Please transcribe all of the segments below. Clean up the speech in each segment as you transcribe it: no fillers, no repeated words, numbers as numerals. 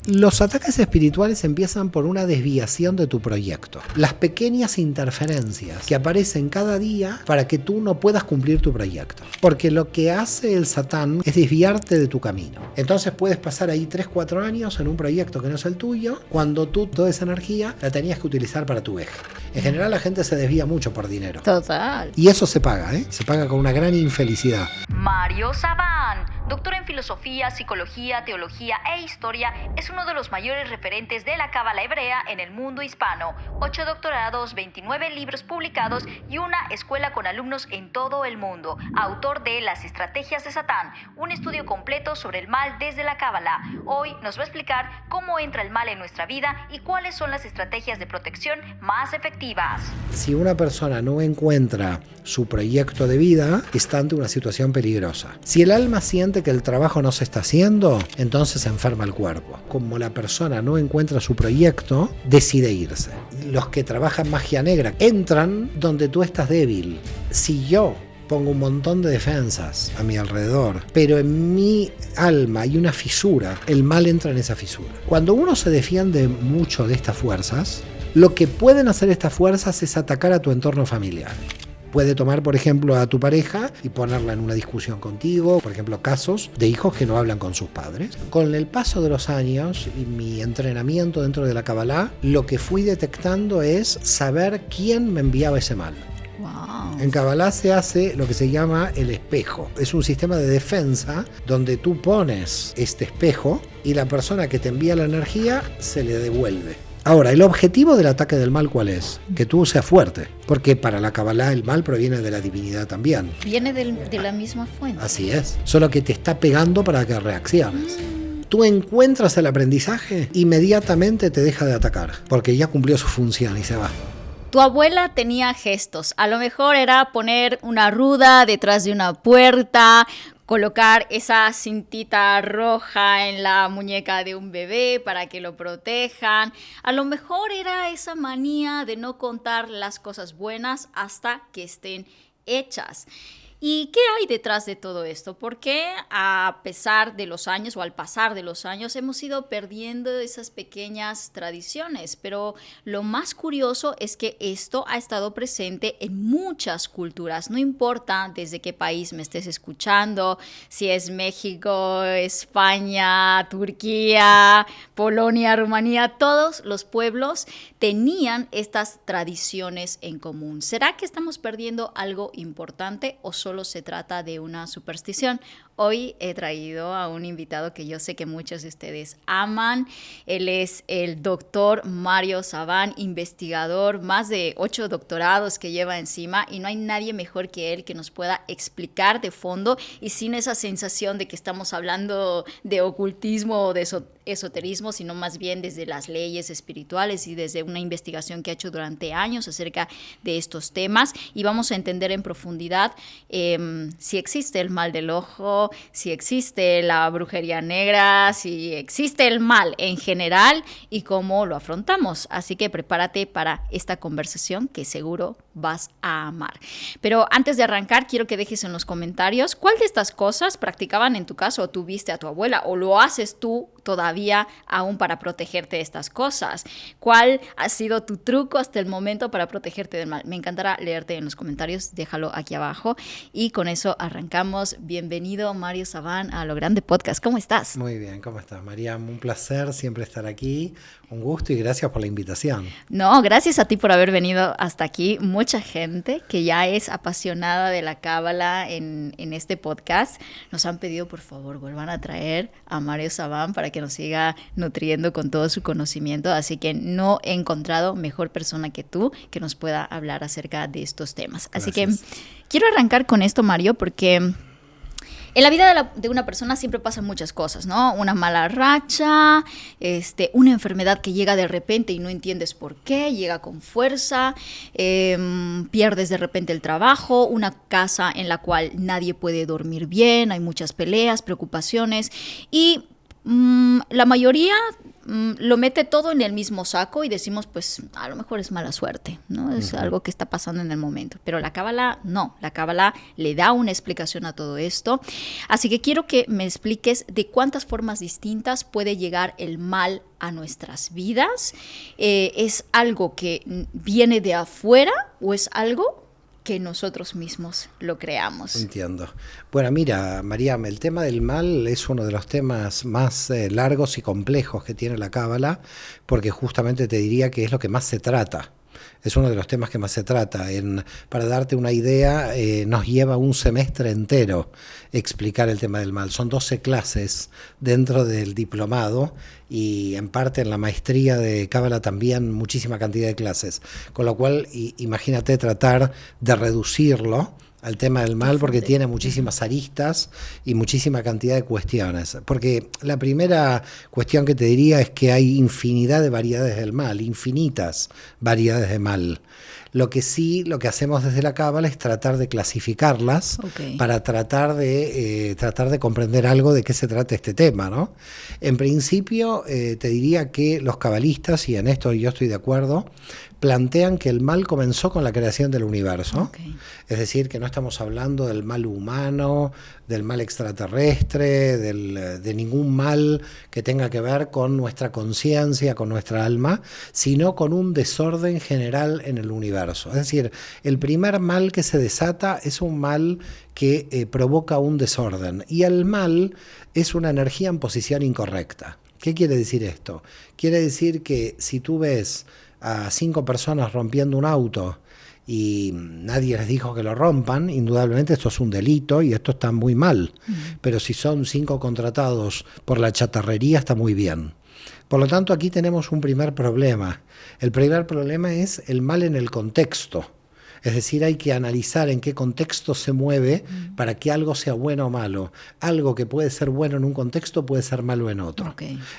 Los ataques espirituales empiezan por una desviación de tu proyecto. Las pequeñas interferencias que aparecen cada día para que tú no puedas cumplir tu proyecto. Porque lo que hace el Satán es desviarte de tu camino. Entonces puedes pasar ahí 3-4 años en un proyecto que no es el tuyo, cuando tú toda esa energía la tenías que utilizar para tu eje. En general la gente se desvía mucho por dinero. Total. Y eso se paga, ¿eh? Se paga con una gran infelicidad. Mario Sabán, doctor en filosofía, psicología, teología e historia, es uno de los mayores referentes de la cábala hebrea en el mundo hispano. 8 doctorados, 29 libros publicados y una escuela con alumnos en todo el mundo. Autor de Las estrategias de Satán, un estudio completo sobre el mal desde la cábala. Hoy nos va a explicar cómo entra el mal en nuestra vida y cuáles son las estrategias de protección más efectivas. Si una persona no encuentra su proyecto de vida, está ante una situación peligrosa. Si el alma siente que el trabajo no se está haciendo, entonces se enferma el cuerpo. Como la persona no encuentra su proyecto, decide irse. Los que trabajan magia negra entran donde tú estás débil. Si yo pongo un montón de defensas a mi alrededor, pero en mi alma hay una fisura, el mal entra en esa fisura. Cuando uno se defiende mucho de estas fuerzas, lo que pueden hacer estas fuerzas es atacar a tu entorno familiar. Puede tomar, por ejemplo, a tu pareja y ponerla en una discusión contigo. Por ejemplo, casos de hijos que no hablan con sus padres. Con el paso de los años y mi entrenamiento dentro de la Kabbalah, lo que fui detectando es saber quién me enviaba ese mal. Wow. En Kabbalah se hace lo que se llama el espejo. Es un sistema de defensa donde tú pones este espejo y la persona que te envía la energía se le devuelve. Ahora, el objetivo del ataque del mal, ¿cuál es? Que tú seas fuerte, porque para la Kabbalah el mal proviene de la divinidad también. Viene de la misma fuente. Así es, solo que te está pegando para que reacciones. Tú encuentras el aprendizaje, inmediatamente te deja de atacar, porque ya cumplió su función y se va. Tu abuela tenía gestos. A lo mejor era poner una ruda detrás de una puerta, colocar esa cintita roja en la muñeca de un bebé para que lo protejan. A lo mejor era esa manía de no contar las cosas buenas hasta que estén hechas. ¿Y qué hay detrás de todo esto? Porque a pesar de los años o al pasar de los años hemos ido perdiendo esas pequeñas tradiciones, pero lo más curioso es que esto ha estado presente en muchas culturas, no importa desde qué país me estés escuchando, si es México, España, Turquía, Polonia, Rumanía, todos los pueblos tenían estas tradiciones en común. ¿Será que estamos perdiendo algo importante o solo se trata de una superstición? Hoy he traído a un invitado que yo sé que muchos de ustedes aman. Él es el doctor Mario Sabán, investigador, más de 8 doctorados que lleva encima, y no hay nadie mejor que él que nos pueda explicar de fondo y sin esa sensación de que estamos hablando de ocultismo o de esoterismo, sino más bien desde las leyes espirituales y desde una investigación que ha hecho durante años acerca de estos temas, y vamos a entender en profundidad si existe el mal del ojo, si existe la brujería negra, si existe el mal en general y cómo lo afrontamos. Así que prepárate para esta conversación que seguro vas a amar. Pero antes de arrancar, quiero que dejes en los comentarios cuál de estas cosas practicaban en tu caso, o tú viste a tu abuela, o lo haces tú todavía aún para protegerte de estas cosas. ¿Cuál ha sido tu truco hasta el momento para protegerte del mal? Me encantará leerte en los comentarios, déjalo aquí abajo. Y con eso arrancamos. Bienvenido, Mario Sabán, a Lo Grande Podcast. ¿Cómo estás? Muy bien, ¿cómo estás, María? Un placer siempre estar aquí. Un gusto y gracias por la invitación. No, gracias a ti por haber venido hasta aquí. Mucha gente que ya es apasionada de la cábala en este podcast nos han pedido, por favor, vuelvan a traer a Mario Sabán para que nos siga nutriendo con todo su conocimiento. Así que no he encontrado mejor persona que tú que nos pueda hablar acerca de estos temas. Así que quiero arrancar con esto, Mario, porque en la vida de una persona siempre pasan muchas cosas, ¿no? Una mala racha, una enfermedad que llega de repente y no entiendes por qué, llega con fuerza, pierdes de repente el trabajo, una casa en la cual nadie puede dormir bien, hay muchas peleas, preocupaciones y la mayoría lo mete todo en el mismo saco y decimos, pues a lo mejor es mala suerte, ¿no? Es algo que está pasando en el momento. Pero la Cábala no, la Cábala le da una explicación a todo esto. Así que quiero que me expliques de cuántas formas distintas puede llegar el mal a nuestras vidas. ¿Es algo que viene de afuera o es algo que nosotros mismos lo creamos? Entiendo. Bueno, mira, Mariam, el tema del mal es uno de los temas más largos y complejos que tiene la Cábala, porque justamente te diría que es lo que más se trata. Es uno de los temas que más se trata. Para darte una idea, nos lleva un semestre entero explicar el tema del mal. Son 12 clases dentro del diplomado y en parte en la maestría de Cábala también muchísima cantidad de clases. Con lo cual, imagínate tratar de reducirlo al tema del mal, porque tiene muchísimas aristas y muchísima cantidad de cuestiones. Porque la primera cuestión que te diría es que hay infinidad de variedades del mal, infinitas variedades de mal. Lo que hacemos desde la Cábala es tratar de clasificarlas para tratar de comprender algo de qué se trata este tema, ¿no? En principio, te diría que los cabalistas, y en esto yo estoy de acuerdo, plantean que el mal comenzó con la creación del universo. Es decir, que no estamos hablando del mal humano, del mal extraterrestre, de ningún mal que tenga que ver con nuestra conciencia, con nuestra alma, sino con un desorden general en el universo. Es decir, el primer mal que se desata es un mal que provoca un desorden, y el mal es una energía en posición incorrecta. ¿Qué quiere decir esto? Quiere decir que si tú ves a 5 personas rompiendo un auto y nadie les dijo que lo rompan, indudablemente esto es un delito y esto está muy mal. Pero si son 5 contratados por la chatarrería, está muy bien. Por lo tanto, aquí tenemos un primer problema. El primer problema es el mal en el contexto. Es decir, hay que analizar en qué contexto se mueve para que algo sea bueno o malo. Algo que puede ser bueno en un contexto puede ser malo en otro.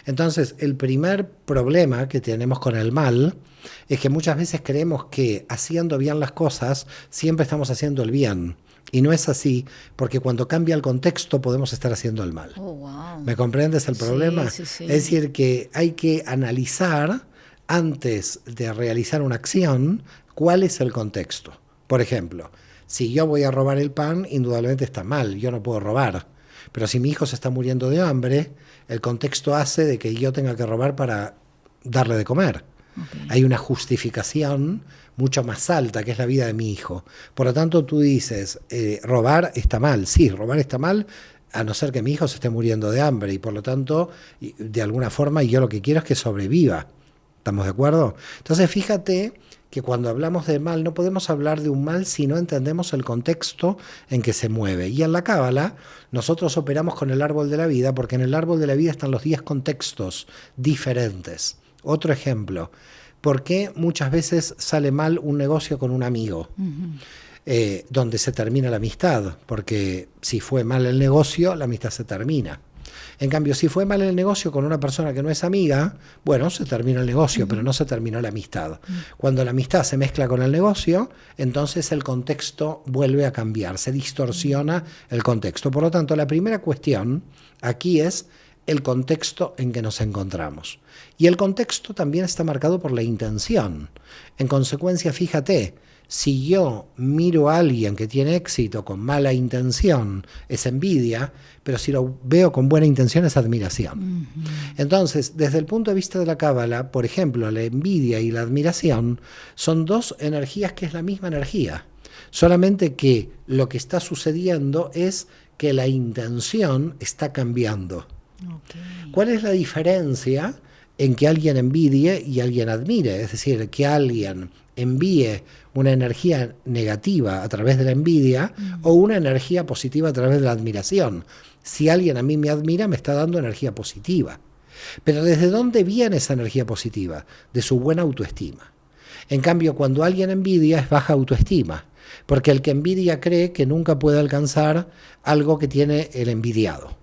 Entonces, el primer problema que tenemos con el mal es que muchas veces creemos que haciendo bien las cosas siempre estamos haciendo el bien. Y no es así, porque cuando cambia el contexto podemos estar haciendo el mal. ¿Me comprendes el problema? Sí. Es decir, que hay que analizar antes de realizar una acción cuál es el contexto. Por ejemplo, si yo voy a robar el pan, indudablemente está mal, yo no puedo robar. Pero si mi hijo se está muriendo de hambre, el contexto hace de que yo tenga que robar para darle de comer. Hay una justificación mucho más alta, que es la vida de mi hijo. Por lo tanto, tú dices, robar está mal. Sí, robar está mal, a no ser que mi hijo se esté muriendo de hambre. Y por lo tanto, de alguna forma, yo lo que quiero es que sobreviva. ¿Estamos de acuerdo? Entonces, fíjate que cuando hablamos de mal no podemos hablar de un mal si no entendemos el contexto en que se mueve. Y en la Cábala nosotros operamos con el árbol de la vida, porque en el árbol de la vida están los 10 contextos diferentes. Otro ejemplo, ¿por qué muchas veces sale mal un negocio con un amigo? Donde se termina la amistad, porque si fue mal el negocio, la amistad se termina. En cambio, si fue mal el negocio con una persona que no es amiga, bueno, se terminó el negocio, pero no se terminó la amistad. Cuando la amistad se mezcla con el negocio, entonces el contexto vuelve a cambiar, se distorsiona el contexto. Por lo tanto, la primera cuestión aquí es el contexto en que nos encontramos. Y el contexto también está marcado por la intención. En consecuencia, fíjate, si yo miro a alguien que tiene éxito con mala intención, es envidia, pero si lo veo con buena intención es admiración. Entonces, desde el punto de vista de la Cábala, por ejemplo, la envidia y la admiración son 2 energías que es la misma energía. Solamente que lo que está sucediendo es que la intención está cambiando. ¿Cuál es la diferencia en que alguien envidie y alguien admire? Es decir, que alguien envíe una energía negativa a través de la envidia o una energía positiva a través de la admiración. Si alguien a mí me admira, me está dando energía positiva. Pero ¿desde dónde viene esa energía positiva? De su buena autoestima. En cambio, cuando alguien envidia, es baja autoestima, porque el que envidia cree que nunca puede alcanzar algo que tiene el envidiado.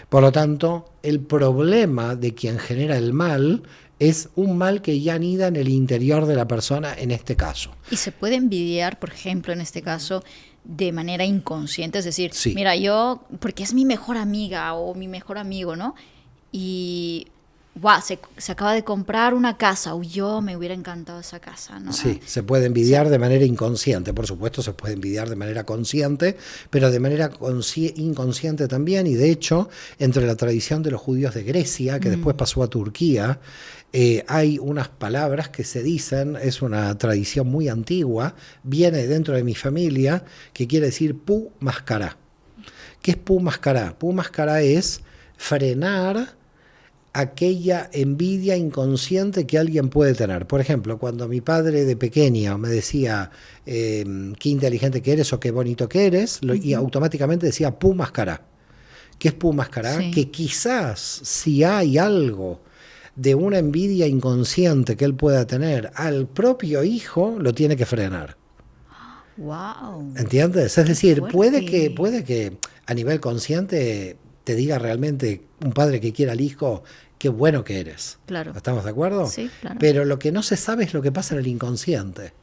Por lo tanto, el problema de quien genera el mal es un mal que ya anida en el interior de la persona en este caso. Y se puede envidiar, por ejemplo, en este caso, de manera inconsciente, es decir, sí. Mira, yo, porque es mi mejor amiga o mi mejor amigo, ¿no? Y wow, se acaba de comprar una casa, yo me hubiera encantado esa casa, ¿no? Sí, se puede envidiar de manera inconsciente, por supuesto se puede envidiar de manera consciente, pero de manera inconsciente también, y de hecho, entre la tradición de los judíos de Grecia, que después pasó a Turquía, hay unas palabras que se dicen, es una tradición muy antigua, viene dentro de mi familia, que quiere decir pu mascará. ¿Qué es pu mascará? Pu mascará es frenar aquella envidia inconsciente que alguien puede tener. Por ejemplo, cuando mi padre de pequeña me decía qué inteligente que eres o qué bonito que eres, y automáticamente decía pu mascará. ¿Qué es pu mascará? Sí. Que quizás si hay algo de una envidia inconsciente que él pueda tener al propio hijo, lo tiene que frenar. Wow. ¿Entiendes? Es decir, fuerte. puede que a nivel consciente te diga realmente un padre que quiera al hijo, qué bueno que eres. Claro. ¿Estamos de acuerdo? Sí, claro. Pero lo que no se sabe es lo que pasa en el inconsciente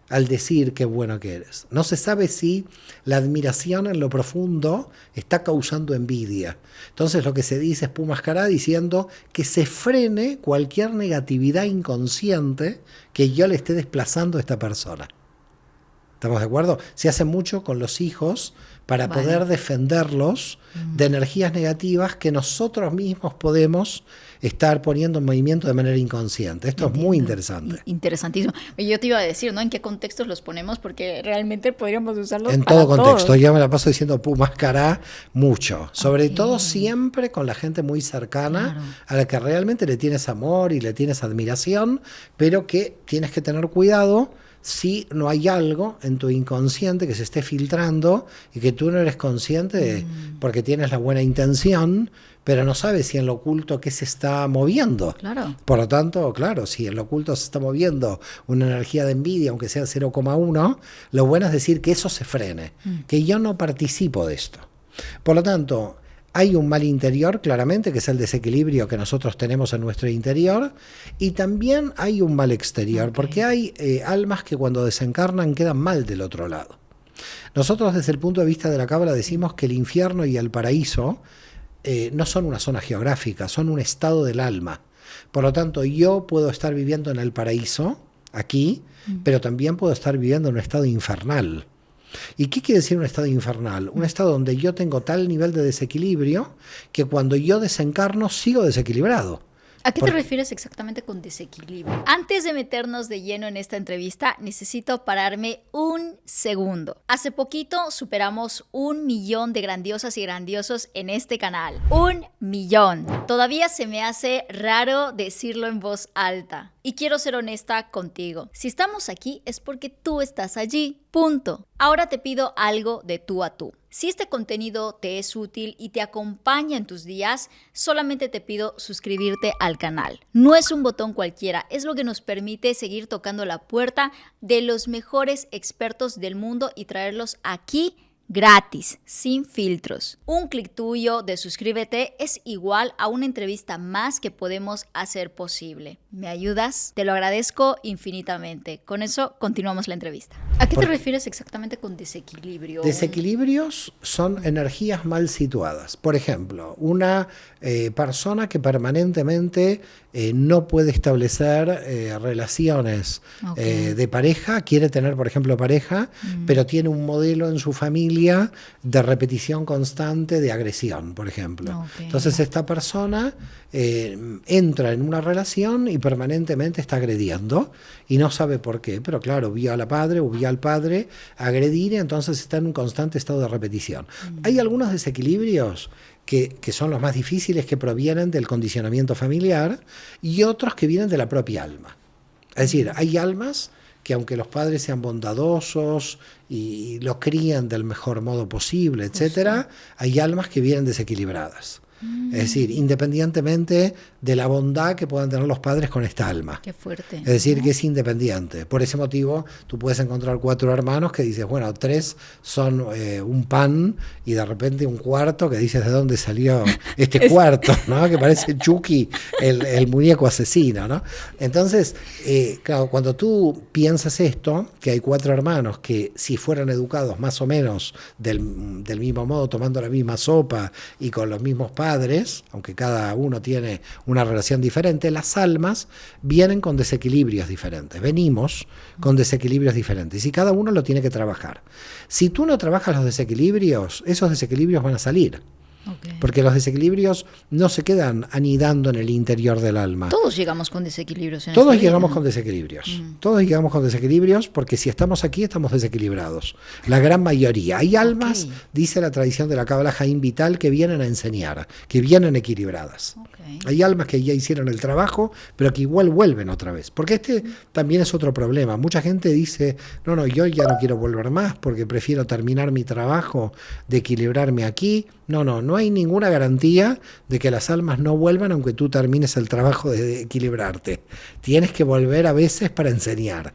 al decir qué bueno que eres. No se sabe si la admiración en lo profundo está causando envidia. Entonces lo que se dice es pu mascará, diciendo que se frene cualquier negatividad inconsciente que yo le esté desplazando a esta persona. ¿Estamos de acuerdo? Se hace mucho con los hijos para poder defenderlos de energías negativas que nosotros mismos podemos estar poniendo en movimiento de manera inconsciente. Esto es muy interesante. Interesantísimo. Yo te iba a decir, ¿no? ¿En qué contextos los ponemos? Porque realmente podríamos usarlos En para todo contexto. todo. Yo me la paso diciendo pu mascará mucho. Sobre todo siempre con la gente muy cercana, a la que realmente le tienes amor y le tienes admiración, pero que tienes que tener cuidado si no hay algo en tu inconsciente que se esté filtrando y que tú no eres consciente porque tienes la buena intención, pero no sabes si en lo oculto qué se está moviendo. Claro. Por lo tanto, claro, si en lo oculto se está moviendo una energía de envidia, aunque sea 0,1, lo bueno es decir que eso se frene, que yo no participo de esto. Por lo tanto, hay un mal interior, claramente, que es el desequilibrio que nosotros tenemos en nuestro interior, y también hay un mal exterior, porque hay almas que cuando desencarnan quedan mal del otro lado. Nosotros desde el punto de vista de la Cábala decimos que el infierno y el paraíso no son una zona geográfica, son un estado del alma. Por lo tanto, yo puedo estar viviendo en el paraíso, aquí, pero también puedo estar viviendo en un estado infernal. ¿Y qué quiere decir un estado infernal? Un estado donde yo tengo tal nivel de desequilibrio que cuando yo desencarno sigo desequilibrado. ¿A qué te refieres exactamente con desequilibrio? Antes de meternos de lleno en esta entrevista, necesito pararme un segundo. Hace poquito superamos 1 millón de grandiosas y grandiosos en este canal. 1 millón. Todavía se me hace raro decirlo en voz alta. Y quiero ser honesta contigo. Si estamos aquí es porque tú estás allí. Punto. Ahora te pido algo de tú a tú. Si este contenido te es útil y te acompaña en tus días, solamente te pido suscribirte al canal. No es un botón cualquiera, es lo que nos permite seguir tocando la puerta de los mejores expertos del mundo y traerlos aquí gratis, sin filtros. Un clic tuyo de suscríbete es igual a una entrevista más que podemos hacer posible. ¿Me ayudas? Te lo agradezco infinitamente. Con eso continuamos la entrevista. ¿A qué te refieres exactamente con desequilibrio? Desequilibrios son energías mal situadas. Por ejemplo, una persona que permanentemente no puede establecer relaciones de pareja, quiere tener, por ejemplo, pareja, pero tiene un modelo en su familia de repetición constante de agresión, por ejemplo. Entonces esta persona entra en una relación y permanentemente está agrediendo y no sabe por qué, pero claro, vio a la padre o vio al padre agredir y entonces está en un constante estado de repetición. Hay algunos desequilibrios que son los más difíciles, que provienen del condicionamiento familiar, y otros que vienen de la propia alma. Es decir, hay almas que aunque los padres sean bondadosos y lo crían del mejor modo posible, etcétera, hay almas que vienen desequilibradas. Es decir, independientemente de la bondad que puedan tener los padres con esta alma. Qué fuerte. Es decir, que es independiente. Por ese motivo, tú puedes encontrar 4 hermanos que dices, bueno, 3 son un pan, y de repente un cuarto que dices, ¿de dónde salió este cuarto? ¿No? Que parece Chucky, el muñeco asesino, ¿no? Entonces, claro, cuando tú piensas esto, que hay 4 hermanos que si fueran educados más o menos del mismo modo, tomando la misma sopa y con los mismos padres, padres, aunque cada uno tiene una relación diferente, las almas vienen con desequilibrios diferentes, venimos con desequilibrios diferentes y cada uno lo tiene que trabajar. Si tú no trabajas los desequilibrios, esos desequilibrios van a salir. Okay. Porque los desequilibrios no se quedan anidando en el interior del alma. Todos llegamos con desequilibrios. Todos llegamos con desequilibrios. Todos llegamos con desequilibrios porque si estamos aquí estamos desequilibrados. La gran mayoría. Hay almas, dice la tradición de la Cábala Jaín Vital, que vienen a enseñar, que vienen equilibradas. Okay. Hay almas que ya hicieron el trabajo, pero que igual vuelven otra vez. Porque este también es otro problema. Mucha gente dice, no, yo ya no quiero volver más porque prefiero terminar mi trabajo de equilibrarme aquí. No hay ninguna garantía de que las almas no vuelvan aunque tú termines el trabajo de equilibrarte. Tienes que volver a veces para enseñar.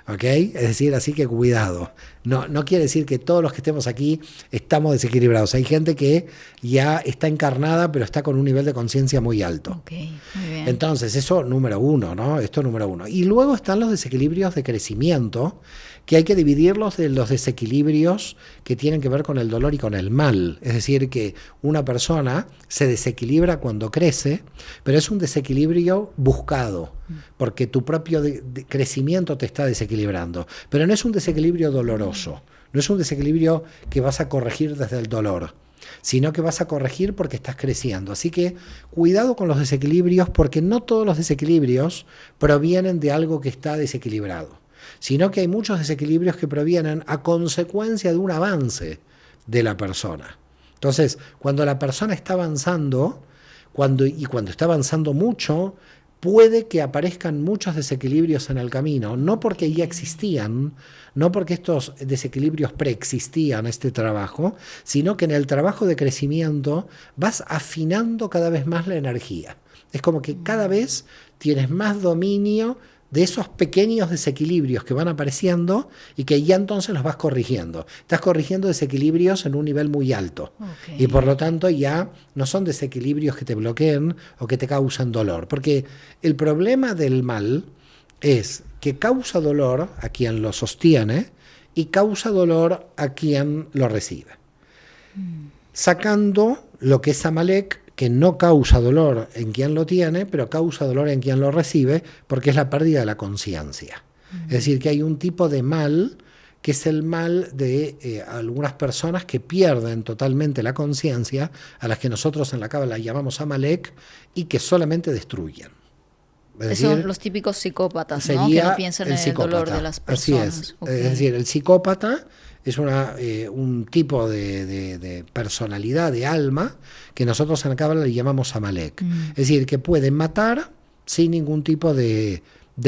¿Ok? Es decir, así que cuidado. No quiere decir que todos los que estemos aquí estamos desequilibrados. Hay gente que ya está encarnada, pero está con un nivel de conciencia muy alto. Okay, muy bien. Entonces, eso número uno, ¿no? Esto número uno. Y luego están los desequilibrios de crecimiento, que hay que dividirlos de los desequilibrios que tienen que ver con el dolor y con el mal. Es decir, que una persona se desequilibra cuando crece, pero es un desequilibrio buscado, porque tu propio crecimiento te está desequilibrando. Pero no es un desequilibrio doloroso, no es un desequilibrio que vas a corregir desde el dolor, sino que vas a corregir porque estás creciendo. Así que cuidado con los desequilibrios, porque no todos los desequilibrios provienen de algo que está desequilibrado, sino que hay muchos desequilibrios que provienen a consecuencia de un avance de la persona. Entonces, cuando la persona está avanzando, cuando está avanzando mucho, puede que aparezcan muchos desequilibrios en el camino, no porque ya existían, no porque estos desequilibrios preexistían este trabajo, sino que en el trabajo de crecimiento vas afinando cada vez más la energía. Es como que cada vez tienes más dominio de esos pequeños desequilibrios que van apareciendo y que ya entonces los vas corrigiendo. Estás corrigiendo desequilibrios en un nivel muy alto. Okay. Y por lo tanto ya no son desequilibrios que te bloqueen o que te causan dolor. Porque el problema del mal es que causa dolor a quien lo sostiene y causa dolor a quien lo recibe. Sacando lo que es Amalek, que no causa dolor en quien lo tiene, pero causa dolor en quien lo recibe, porque es la pérdida de la conciencia. Es decir, que hay un tipo de mal, que es el mal de algunas personas que pierden totalmente la conciencia, a las que nosotros en la Cábala llamamos Amalek, y que solamente destruyen. Son los típicos psicópatas, ¿no? Que no piensan en el dolor de las personas. Así es. Okay. Es decir, el psicópata es un tipo de personalidad, de alma, que nosotros en la Cábala le llamamos Amalek. Es decir, que puede matar sin ningún tipo de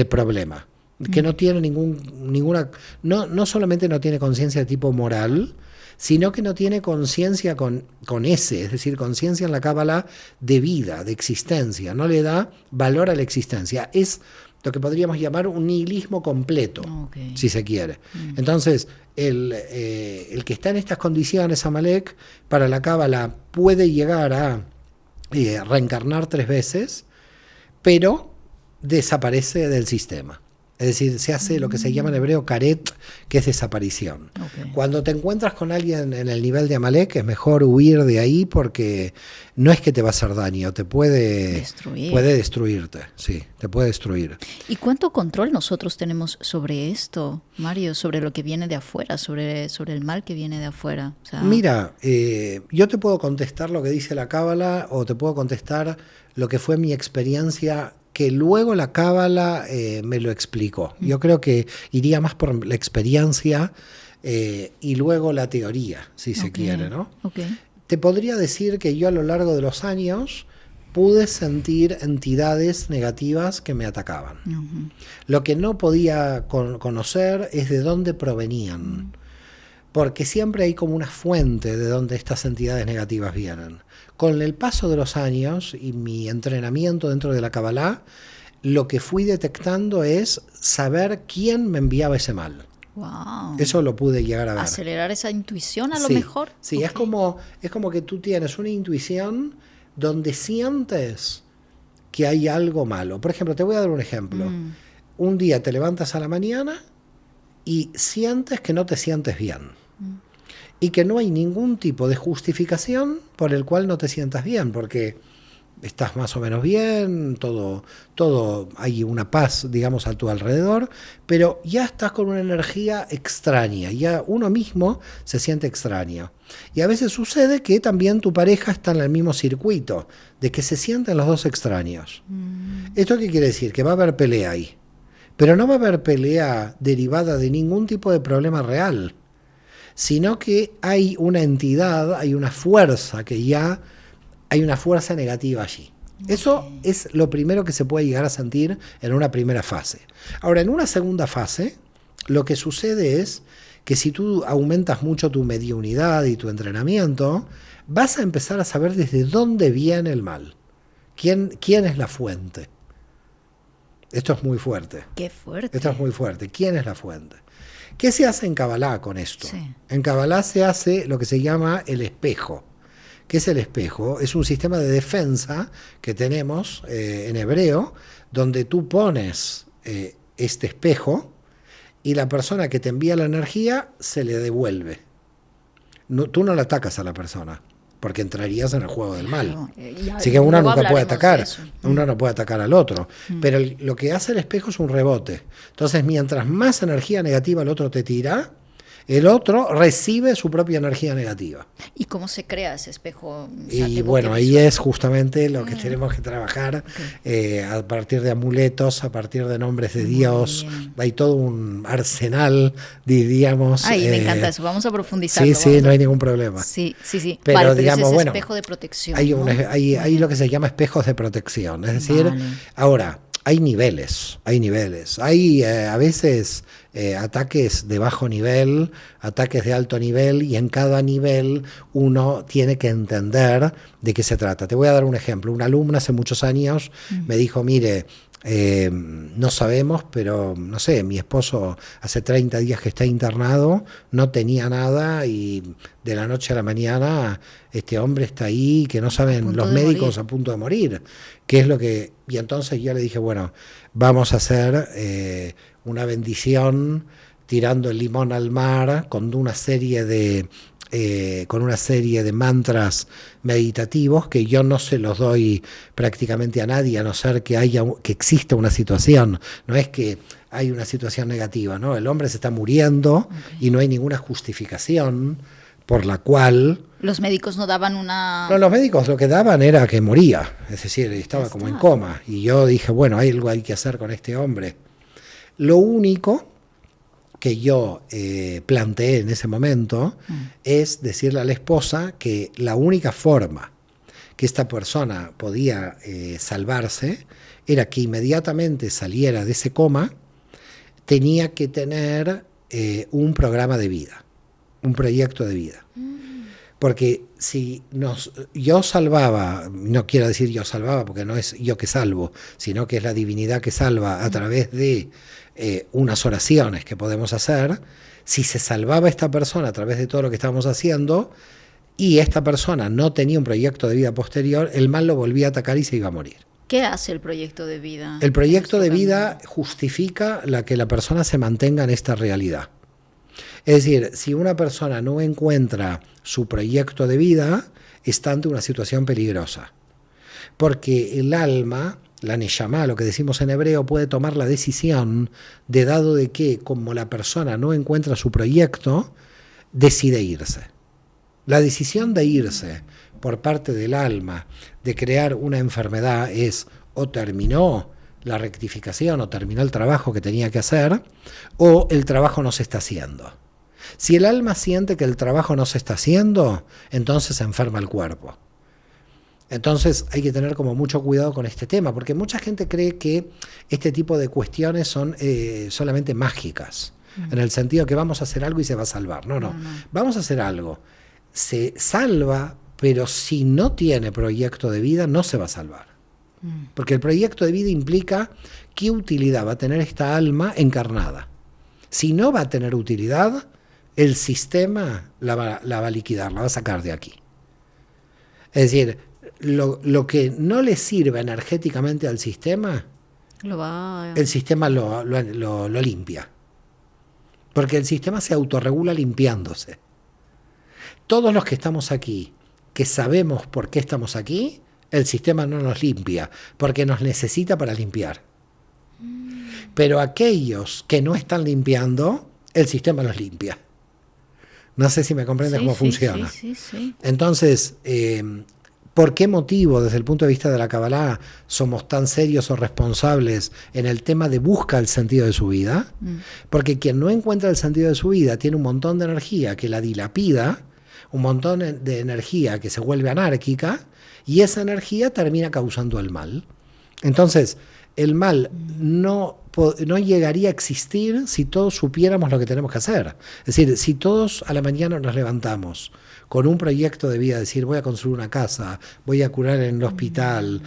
problema. Que no tiene ninguna... No solamente no tiene conciencia de tipo moral, sino que no tiene conciencia con ese, es decir, conciencia en la Cábala de vida, de existencia. No le da valor a la existencia. Es lo que podríamos llamar un nihilismo completo, si se quiere. Entonces, el que está en estas condiciones, Amalek, para la Cábala puede llegar a reencarnar 3 veces, pero desaparece del sistema. Es decir, se hace lo que se llama en hebreo karet, que es desaparición. Cuando te encuentras con alguien en el nivel de Amalek, es mejor huir de ahí porque no es que te va a hacer daño, te puede destruirte, sí, te puede destruir. ¿Y cuánto control nosotros tenemos sobre esto, Mario, sobre lo que viene de afuera, sobre el mal que viene de afuera? O sea... Mira, yo te puedo contestar lo que dice la Cábala o te puedo contestar lo que fue mi experiencia, que luego la Cábala me lo explicó. Yo creo que iría más por la experiencia y luego la teoría, si se quiere, ¿no? Te podría decir que yo a lo largo de los años pude sentir entidades negativas que me atacaban. Lo que no podía conocer es de dónde provenían. Porque siempre hay como una fuente de donde estas entidades negativas vienen. Con el paso de los años y mi entrenamiento dentro de la Kabbalah, lo que fui detectando es saber quién me enviaba ese mal. Wow. Eso lo pude llegar a ver. Acelerar esa intuición a lo mejor. Sí, es como que tú tienes una intuición donde sientes que hay algo malo. Por ejemplo, te voy a dar un ejemplo. Un día te levantas a la mañana y sientes que no te sientes bien. y que no hay ningún tipo de justificación por el cual no te sientas bien, porque estás más o menos bien, todo hay una paz, digamos, a tu alrededor, pero ya estás con una energía extraña, ya uno mismo se siente extraño. Y a veces sucede que también tu pareja está en el mismo circuito, de que se sienten los dos extraños. ¿Esto qué quiere decir? Que va a haber pelea ahí, pero no va a haber pelea derivada de ningún tipo de problema real, sino que hay una entidad, hay una fuerza hay una fuerza negativa allí. Eso es lo primero que se puede llegar a sentir en una primera fase. Ahora, en una segunda fase, lo que sucede es que si tú aumentas mucho tu mediunidad y tu entrenamiento, vas a empezar a saber desde dónde viene el mal. ¿Quién es la fuente? Esto es muy fuerte. Qué fuerte. Esto es muy fuerte. ¿Quién es la fuente? ¿Qué se hace en Kabbalah con esto? Sí. En Kabbalah se hace lo que se llama el espejo. ¿Qué es el espejo? Es un sistema de defensa que tenemos en hebreo, donde tú pones este espejo y la persona que te envía la energía se le devuelve. Tú no le atacas a la persona, porque entrarías en el juego del mal. Claro, Así que uno nunca puede hablaremos atacar, de eso. uno no puede atacar al otro. Pero lo que hace el espejo es un rebote. Entonces, mientras más energía negativa el otro te tira, el otro recibe su propia energía negativa. ¿Y cómo se crea ese espejo? O sea, Y tengo bueno, que ahí visualizar. es justamente lo que tenemos que trabajar a partir de amuletos, a partir de nombres de Dios. bien. Hay todo un arsenal, diríamos. Ay, me encanta eso. Vamos a profundizar. Sí, sí, no hay ningún problema. Sí. Pero, Vale, digamos, es ese bueno, espejo de protección. Hay, ¿no? hay lo que se llama espejos de protección. Es decir, Vale. ahora, hay niveles. Hay a veces ataques de bajo nivel, ataques de alto nivel, y en cada nivel uno tiene que entender de qué se trata. Te voy a dar un ejemplo. Una alumna hace muchos años me dijo, mire, no sabemos, pero no sé, mi esposo hace 30 días que está internado, no tenía nada y de la noche a la mañana este hombre está ahí, que no saben punto los de médicos morir. a punto de morir. ¿Qué es lo que...? Y entonces yo le dije, bueno, vamos a hacer una bendición tirando el limón al mar con una serie de mantras meditativos que yo no se los doy prácticamente a nadie, a no ser que exista una situación. No es que hay una situación negativa, ¿no? El hombre se está muriendo y no hay ninguna justificación por la cual... Los médicos no daban una... No, los médicos lo que daban era que moría, es decir, estaba como en coma. Y yo dije, bueno, algo hay que hacer con este hombre. Lo único que yo planteé en ese momento es decirle a la esposa que la única forma que esta persona podía salvarse era que inmediatamente saliera de ese coma, tenía que tener un programa de vida, un proyecto de vida. Porque si yo salvaba, no quiero decir yo salvaba porque no es yo que salvo, sino que es la divinidad que salva a través de unas oraciones que podemos hacer, si se salvaba esta persona a través de todo lo que estábamos haciendo y esta persona no tenía un proyecto de vida posterior, el mal lo volvía a atacar y se iba a morir. ¿Qué hace el proyecto de vida? El proyecto de en nuestro vida camino? justifica que la persona se mantenga en esta realidad. Es decir, si una persona no encuentra su proyecto de vida, está ante una situación peligrosa. Porque el alma, la neshama, lo que decimos en hebreo, puede tomar la decisión de dado de que, como la persona no encuentra su proyecto, decide irse. La decisión de irse por parte del alma, de crear una enfermedad, es o terminó la rectificación o terminó el trabajo que tenía que hacer, o el trabajo no se está haciendo. Si el alma siente que el trabajo no se está haciendo, entonces se enferma el cuerpo. Entonces hay que tener como mucho cuidado con este tema, porque mucha gente cree que este tipo de cuestiones son solamente mágicas, en el sentido que vamos a hacer algo y se va a salvar. No. Vamos a hacer algo. Se salva, pero si no tiene proyecto de vida, no se va a salvar. Porque el proyecto de vida implica qué utilidad va a tener esta alma encarnada. Si no va a tener utilidad, el sistema la va a liquidar, la va a sacar de aquí. Es decir, lo que no le sirve energéticamente al sistema, el sistema lo limpia. Porque el sistema se autorregula limpiándose. Todos los que estamos aquí, que sabemos por qué estamos aquí, el sistema no nos limpia, porque nos necesita para limpiar. Pero aquellos que no están limpiando, el sistema los limpia. No sé si me comprendes cómo funciona. Sí. Entonces, ¿por qué motivo, desde el punto de vista de la Kabbalah, somos tan serios o responsables en el tema de busca el sentido de su vida? Porque quien no encuentra el sentido de su vida tiene un montón de energía que la dilapida, un montón de energía que se vuelve anárquica, y esa energía termina causando el mal. Entonces, el mal no llegaría a existir si todos supiéramos lo que tenemos que hacer. Es decir, si todos a la mañana nos levantamos con un proyecto de vida, decir, voy a construir una casa, voy a curar en el hospital,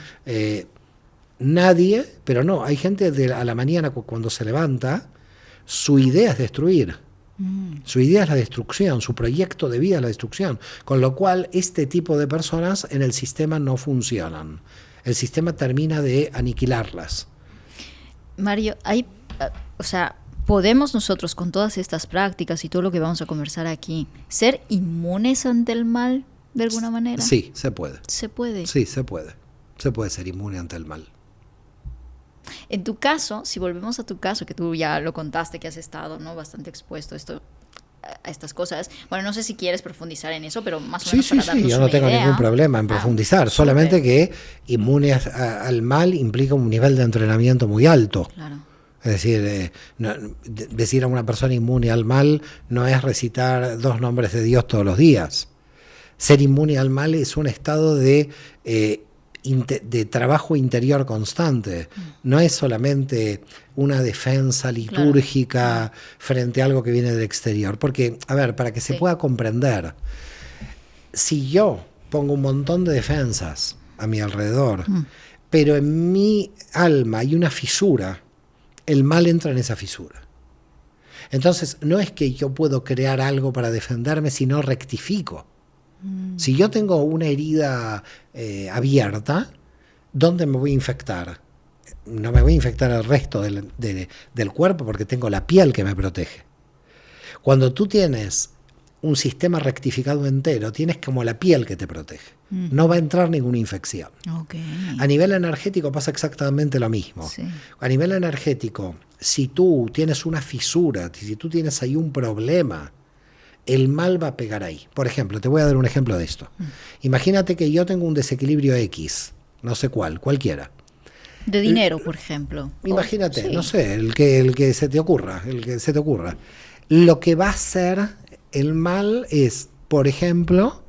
nadie, pero no, hay gente a la mañana cuando se levanta, su idea es destruir. Su idea es la destrucción, su proyecto de vida es la destrucción. Con lo cual, este tipo de personas en el sistema no funcionan. El sistema termina de aniquilarlas. Mario, ¿podemos nosotros con todas estas prácticas y todo lo que vamos a conversar aquí ser inmunes ante el mal de alguna manera? Sí, se puede. ¿Se puede? Sí, se puede. Se puede ser inmune ante el mal. En tu caso, si volvemos a tu caso, que tú ya lo contaste, que has estado, ¿no?, bastante expuesto a estas cosas. Bueno, no sé si quieres profundizar en eso, pero más o menos para darnos yo no tengo idea. ningún problema en profundizar, solamente que inmune al mal implica un nivel de entrenamiento muy alto. Claro. Es decir, decir a una persona inmune al mal no es recitar 2 nombres de Dios todos los días. Ser inmune al mal es un estado de trabajo interior constante. No es solamente una defensa litúrgica frente a algo que viene del exterior. Porque, a ver, para que se pueda comprender, si yo pongo un montón de defensas a mi alrededor, pero en mi alma hay una fisura, el mal entra en esa fisura. Entonces, no es que yo puedo crear algo para defenderme, sino rectifico. Si yo tengo una herida abierta, ¿dónde me voy a infectar? No me voy a infectar el resto del cuerpo porque tengo la piel que me protege. Cuando tú tienes un sistema rectificado entero, tienes como la piel que te protege. No va a entrar ninguna infección. Okay. A nivel energético pasa exactamente lo mismo. Sí. A nivel energético, si tú tienes una fisura, si tú tienes ahí un problema, el mal va a pegar ahí. Por ejemplo, te voy a dar un ejemplo de esto. Imagínate que yo tengo un desequilibrio X, no sé cuál, cualquiera. De dinero, por ejemplo. Imagínate, no sé, el que se te ocurra, Lo que va a hacer el mal es, por ejemplo,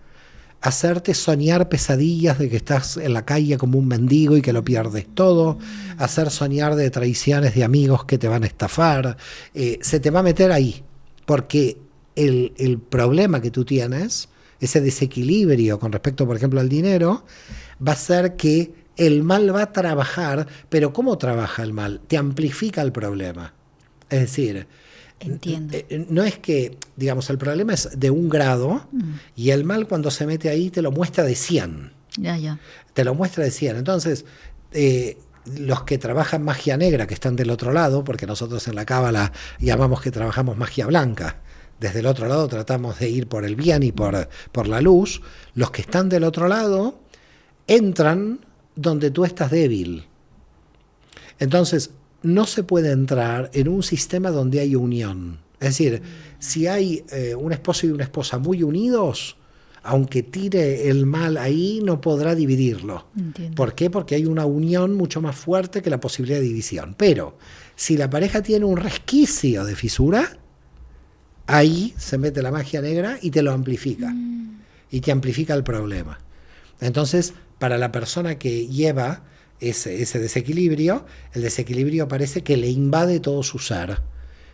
hacerte soñar pesadillas de que estás en la calle como un mendigo y que lo pierdes todo, hacer soñar de traiciones de amigos que te van a estafar, se te va a meter ahí, porque el problema que tú tienes, ese desequilibrio con respecto, por ejemplo, al dinero, va a ser que el mal va a trabajar, pero ¿cómo trabaja el mal? Te amplifica el problema. Es decir, entiendo. No es que, digamos, el problema es de 1 grado y el mal cuando se mete ahí te lo muestra de 100. Ya. Te lo muestra de 100. Entonces, los que trabajan magia negra, que están del otro lado, porque nosotros en la Cábala llamamos que trabajamos magia blanca, desde el otro lado tratamos de ir por el bien y por la luz, los que están del otro lado entran donde tú estás débil. Entonces, no se puede entrar en un sistema donde hay unión. Es decir, si hay un esposo y una esposa muy unidos, aunque tire el mal ahí, no podrá dividirlo. Entiendo. ¿Por qué? Porque hay una unión mucho más fuerte que la posibilidad de división. Pero, si la pareja tiene un resquicio de fisura, ahí se mete la magia negra y te lo amplifica. Y te amplifica el problema. Entonces, para la persona que lleva ese desequilibrio, el desequilibrio parece que le invade todo su ser,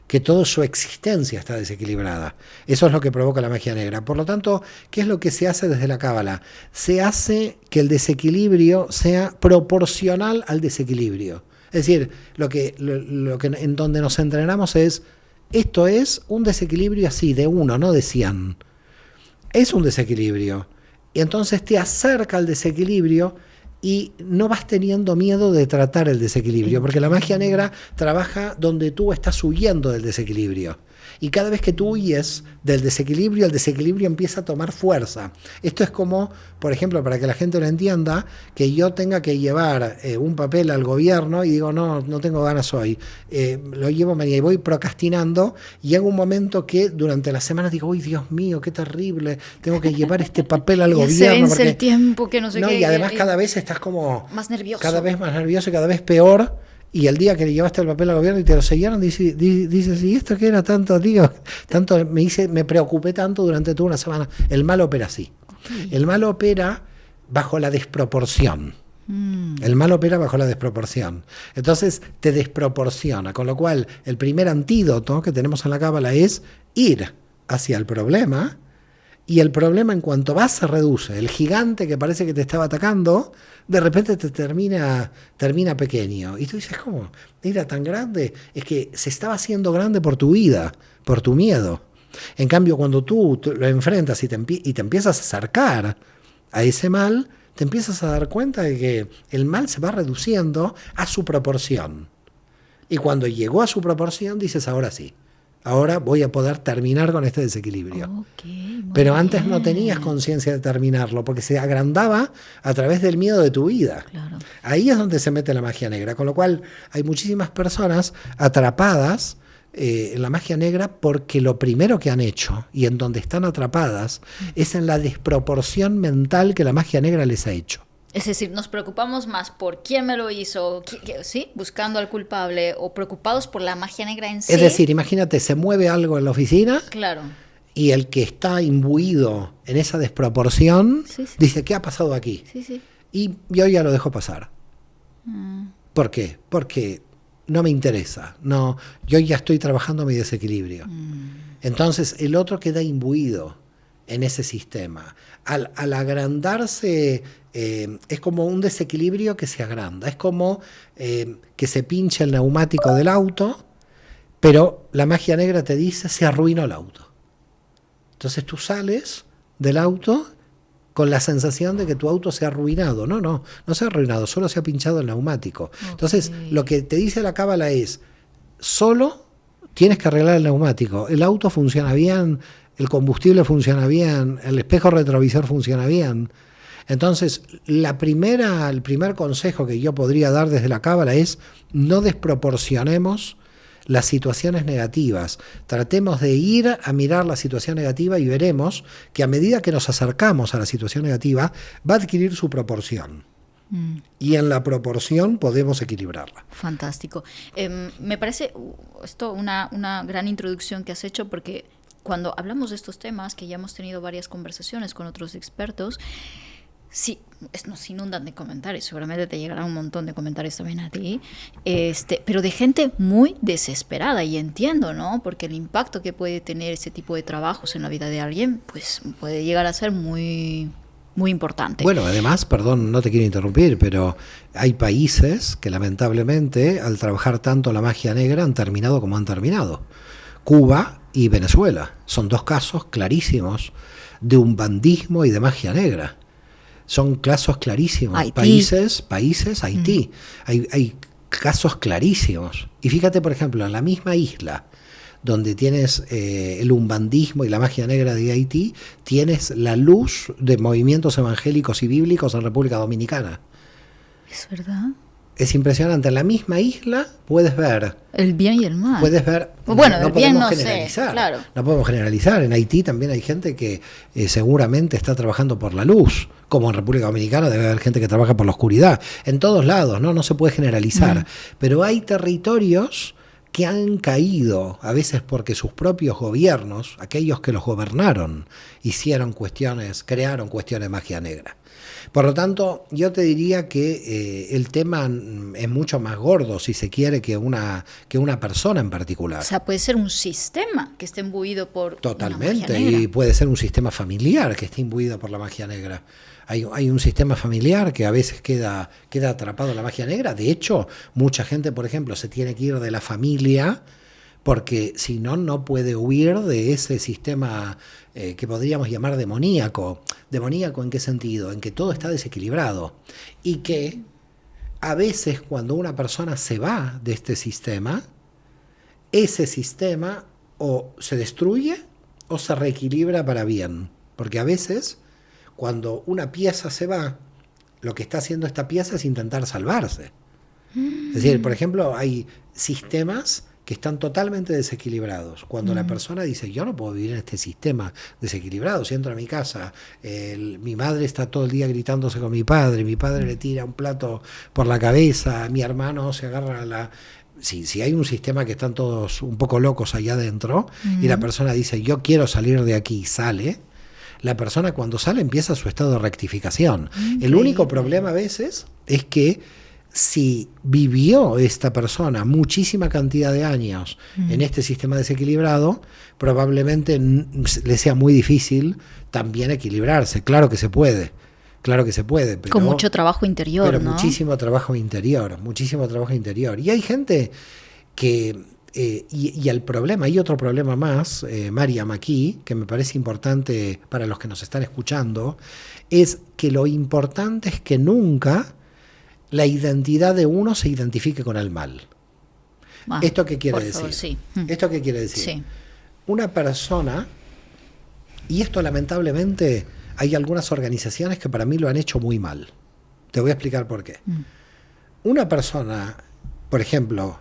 que toda su existencia está desequilibrada. Eso es lo que provoca la magia negra. Por lo tanto, ¿qué es lo que se hace desde la Cábala? Se hace que el desequilibrio sea proporcional al desequilibrio. Es decir, lo que en donde nos entrenamos es, esto es un desequilibrio así, de 1, no de 100. Es un desequilibrio. Y entonces te acerca al desequilibrio y no vas teniendo miedo de tratar el desequilibrio, porque la magia negra trabaja donde tú estás huyendo del desequilibrio. Y cada vez que tú huyes del desequilibrio, el desequilibrio empieza a tomar fuerza. Esto es como, por ejemplo, para que la gente lo entienda, que yo tenga que llevar un papel al gobierno y digo, no tengo ganas hoy. Lo llevo mañana y voy procrastinando y llega un momento que durante la semana digo, uy, Dios mío, qué terrible, tengo que llevar este papel al gobierno. Se vence porque, el tiempo, que no sé qué. Y además cada vez estás como... Más nervioso. Cada vez más nervioso y cada vez peor. Y el día que le llevaste el papel al gobierno y te lo sellaron, dices, ¿y esto qué era tanto, tío? Tanto, me preocupé tanto durante toda una semana. El mal opera así. Okay. El mal opera bajo la desproporción. El mal opera bajo la desproporción. Entonces te desproporciona. Con lo cual, el primer antídoto que tenemos en la cábala es ir hacia el problema. Y el problema, en cuanto va, se reduce. El gigante que parece que te estaba atacando, de repente te termina pequeño. Y tú dices, ¿cómo? ¿Era tan grande? Es que se estaba haciendo grande por tu vida, por tu miedo. En cambio, cuando tú lo enfrentas y te empiezas a acercar a ese mal, te empiezas a dar cuenta de que el mal se va reduciendo a su proporción. Y cuando llegó a su proporción, dices, ahora sí. Ahora voy a poder terminar con este desequilibrio. Okay, pero antes bien. No tenías conciencia de terminarlo, porque se agrandaba a través del miedo de tu vida. Claro. Ahí es donde se mete la magia negra, con lo cual hay muchísimas personas atrapadas en la magia negra porque lo primero que han hecho y en donde están atrapadas es en la desproporción mental que la magia negra les ha hecho. Es decir, nos preocupamos más por quién me lo hizo, ¿sí? Buscando al culpable, o preocupados por la magia negra en sí. Es decir, imagínate, se mueve algo en la oficina. Claro. Y el que está imbuido en esa desproporción dice, ¿qué ha pasado aquí? Sí. Y yo ya lo dejo pasar. ¿Por qué? Porque no me interesa. No, yo ya estoy trabajando mi desequilibrio. Entonces el otro queda imbuido en ese sistema. Al agrandarse, es como un desequilibrio que se agranda. Es como que se pincha el neumático del auto, pero la magia negra te dice, se arruinó el auto. Entonces tú sales del auto con la sensación de que tu auto se ha arruinado. No se ha arruinado, solo se ha pinchado el neumático. Okay. Entonces lo que te dice la cábala es, solo tienes que arreglar el neumático. El auto funciona bien, el combustible funciona bien, el espejo retrovisor funciona bien. Entonces, el primer consejo que yo podría dar desde la cábala es, no desproporcionemos las situaciones negativas. Tratemos de ir a mirar la situación negativa y veremos que a medida que nos acercamos a la situación negativa, va a adquirir su proporción. Y en la proporción podemos equilibrarla. Fantástico. Me parece esto una gran introducción que has hecho, porque cuando hablamos de estos temas, que ya hemos tenido varias conversaciones con otros expertos, sí, nos inundan de comentarios, seguramente te llegará un montón de comentarios también a ti, pero de gente muy desesperada, y entiendo, ¿no? Porque el impacto que puede tener ese tipo de trabajos en la vida de alguien, pues puede llegar a ser muy, muy importante. Bueno, además, perdón, no te quiero interrumpir, pero hay países que lamentablemente al trabajar tanto la magia negra han terminado como han terminado. Cuba y Venezuela son dos casos clarísimos de umbandismo y de magia negra. Son casos clarísimos. Haití. Países, Haití. Hay casos clarísimos. Y fíjate, por ejemplo, en la misma isla donde tienes el umbandismo y la magia negra de Haití, tienes la luz de movimientos evangélicos y bíblicos en República Dominicana. ¿Es verdad? Es impresionante. En la misma isla puedes ver el bien y el mal. Puedes ver. Bueno, no el bien podemos no generalizar. sé, claro. No podemos generalizar. En Haití también hay gente que seguramente está trabajando por la luz, como en República Dominicana debe haber gente que trabaja por la oscuridad. En todos lados, no se puede generalizar. Pero hay territorios que han caído, a veces porque sus propios gobiernos, aquellos que los gobernaron, crearon cuestiones de magia negra. Por lo tanto, yo te diría que el tema es mucho más gordo, si se quiere, que una persona en particular. O sea, puede ser un sistema que esté imbuido por totalmente, una magia negra. Y puede ser un sistema familiar que esté imbuido por la magia negra. Hay un sistema familiar que a veces queda atrapado en la magia negra. De hecho, mucha gente, por ejemplo, se tiene que ir de la familia porque si no, no puede huir de ese sistema que podríamos llamar demoníaco. ¿Demoníaco en qué sentido? En que todo está desequilibrado y que a veces cuando una persona se va de este sistema, ese sistema o se destruye o se reequilibra para bien. Porque a veces, cuando una pieza se va, lo que está haciendo esta pieza es intentar salvarse. Es decir, por ejemplo, hay sistemas que están totalmente desequilibrados. Cuando la persona dice, yo no puedo vivir en este sistema desequilibrado, si entro a mi casa, mi madre está todo el día gritándose con mi padre le tira un plato por la cabeza, mi hermano se agarra a la... Si hay un sistema que están todos un poco locos allá adentro, y la persona dice, yo quiero salir de aquí, y sale, la persona cuando sale empieza su estado de rectificación. El único problema a veces es que si vivió esta persona muchísima cantidad de años en este sistema desequilibrado, probablemente le sea muy difícil también equilibrarse. Claro que se puede, pero, con mucho trabajo interior, pero ¿no? muchísimo trabajo interior. Y hay gente que, y el problema, hay otro problema más, Mariam, aquí, que me parece importante para los que nos están escuchando, es que lo importante es que nunca la identidad de uno se identifique con el mal. ¿Esto qué quiere decir? Favor, sí. ¿Esto qué quiere decir? Sí. Una persona, y esto lamentablemente hay algunas organizaciones que para mí lo han hecho muy mal. Te voy a explicar por qué. Una persona, por ejemplo,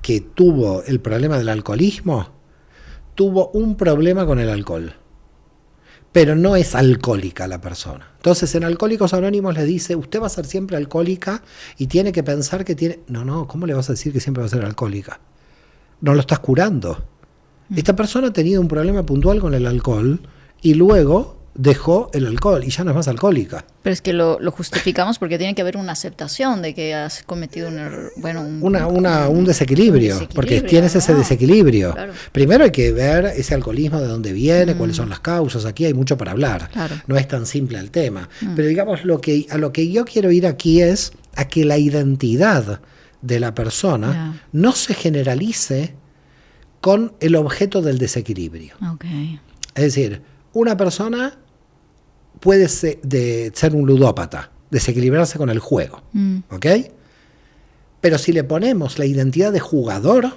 que tuvo el problema del alcoholismo, tuvo un problema con el alcohol, pero no es alcohólica la persona. Entonces en Alcohólicos Anónimos le dice, usted va a ser siempre alcohólica y tiene que pensar que tiene... No, ¿cómo le vas a decir que siempre va a ser alcohólica? No lo estás curando. Esta persona ha tenido un problema puntual con el alcohol y luego dejó el alcohol y ya no es más alcohólica. Pero es que lo justificamos porque tiene que haber una aceptación de que has cometido un error, un desequilibrio, porque tienes ese desequilibrio. Claro. Primero hay que ver ese alcoholismo, de dónde viene, cuáles son las causas. Aquí hay mucho para hablar. Claro. No es tan simple el tema. Pero digamos, a lo que yo quiero ir aquí es a que la identidad de la persona no se generalice con el objeto del desequilibrio. Okay. Es decir, una persona puede ser un ludópata, desequilibrarse con el juego, ¿ok? Pero si le ponemos la identidad de jugador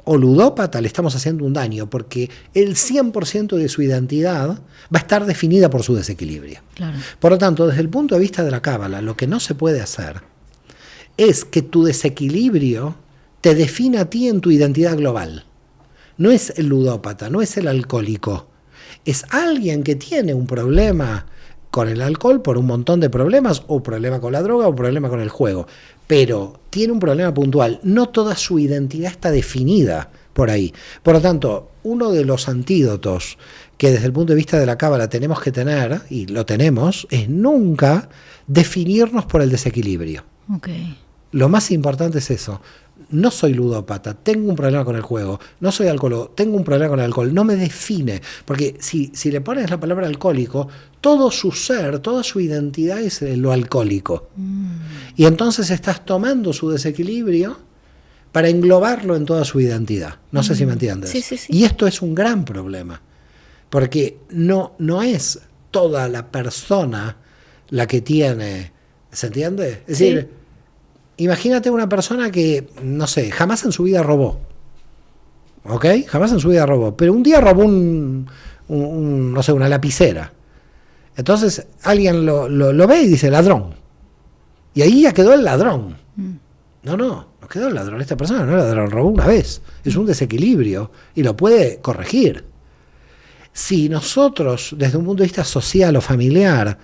o ludópata, le estamos haciendo un daño, porque el 100% de su identidad va a estar definida por su desequilibrio. Claro. Por lo tanto, desde el punto de vista de la cábala, lo que no se puede hacer es que tu desequilibrio te defina a ti en tu identidad global. No es el ludópata, no es el alcohólico. Es alguien que tiene un problema con el alcohol por un montón de problemas, o problema con la droga, o problema con el juego. Pero tiene un problema puntual. No toda su identidad está definida por ahí. Por lo tanto, uno de los antídotos que desde el punto de vista de la cábala tenemos que tener, y lo tenemos, es nunca definirnos por el desequilibrio. Okay. Lo más importante es eso. No soy ludópata, tengo un problema con el juego. No soy alcohólico, tengo un problema con el alcohol. No me define, porque si le pones la palabra alcohólico, todo su ser, toda su identidad es lo alcohólico. Y entonces estás tomando su desequilibrio para englobarlo en toda su identidad. No sé si me entiendes. Sí. Y esto es un gran problema, porque no es toda la persona la que tiene, ¿se entiende? Es decir, imagínate una persona que, no sé, jamás en su vida robó. ¿Ok? Jamás en su vida robó. Pero un día robó no sé, una lapicera. Entonces alguien lo ve y dice ladrón. Y ahí ya quedó el ladrón. No quedó el ladrón. Esta persona no era ladrón, robó una vez. Es un desequilibrio y lo puede corregir. Si nosotros, desde un punto de vista social o familiar,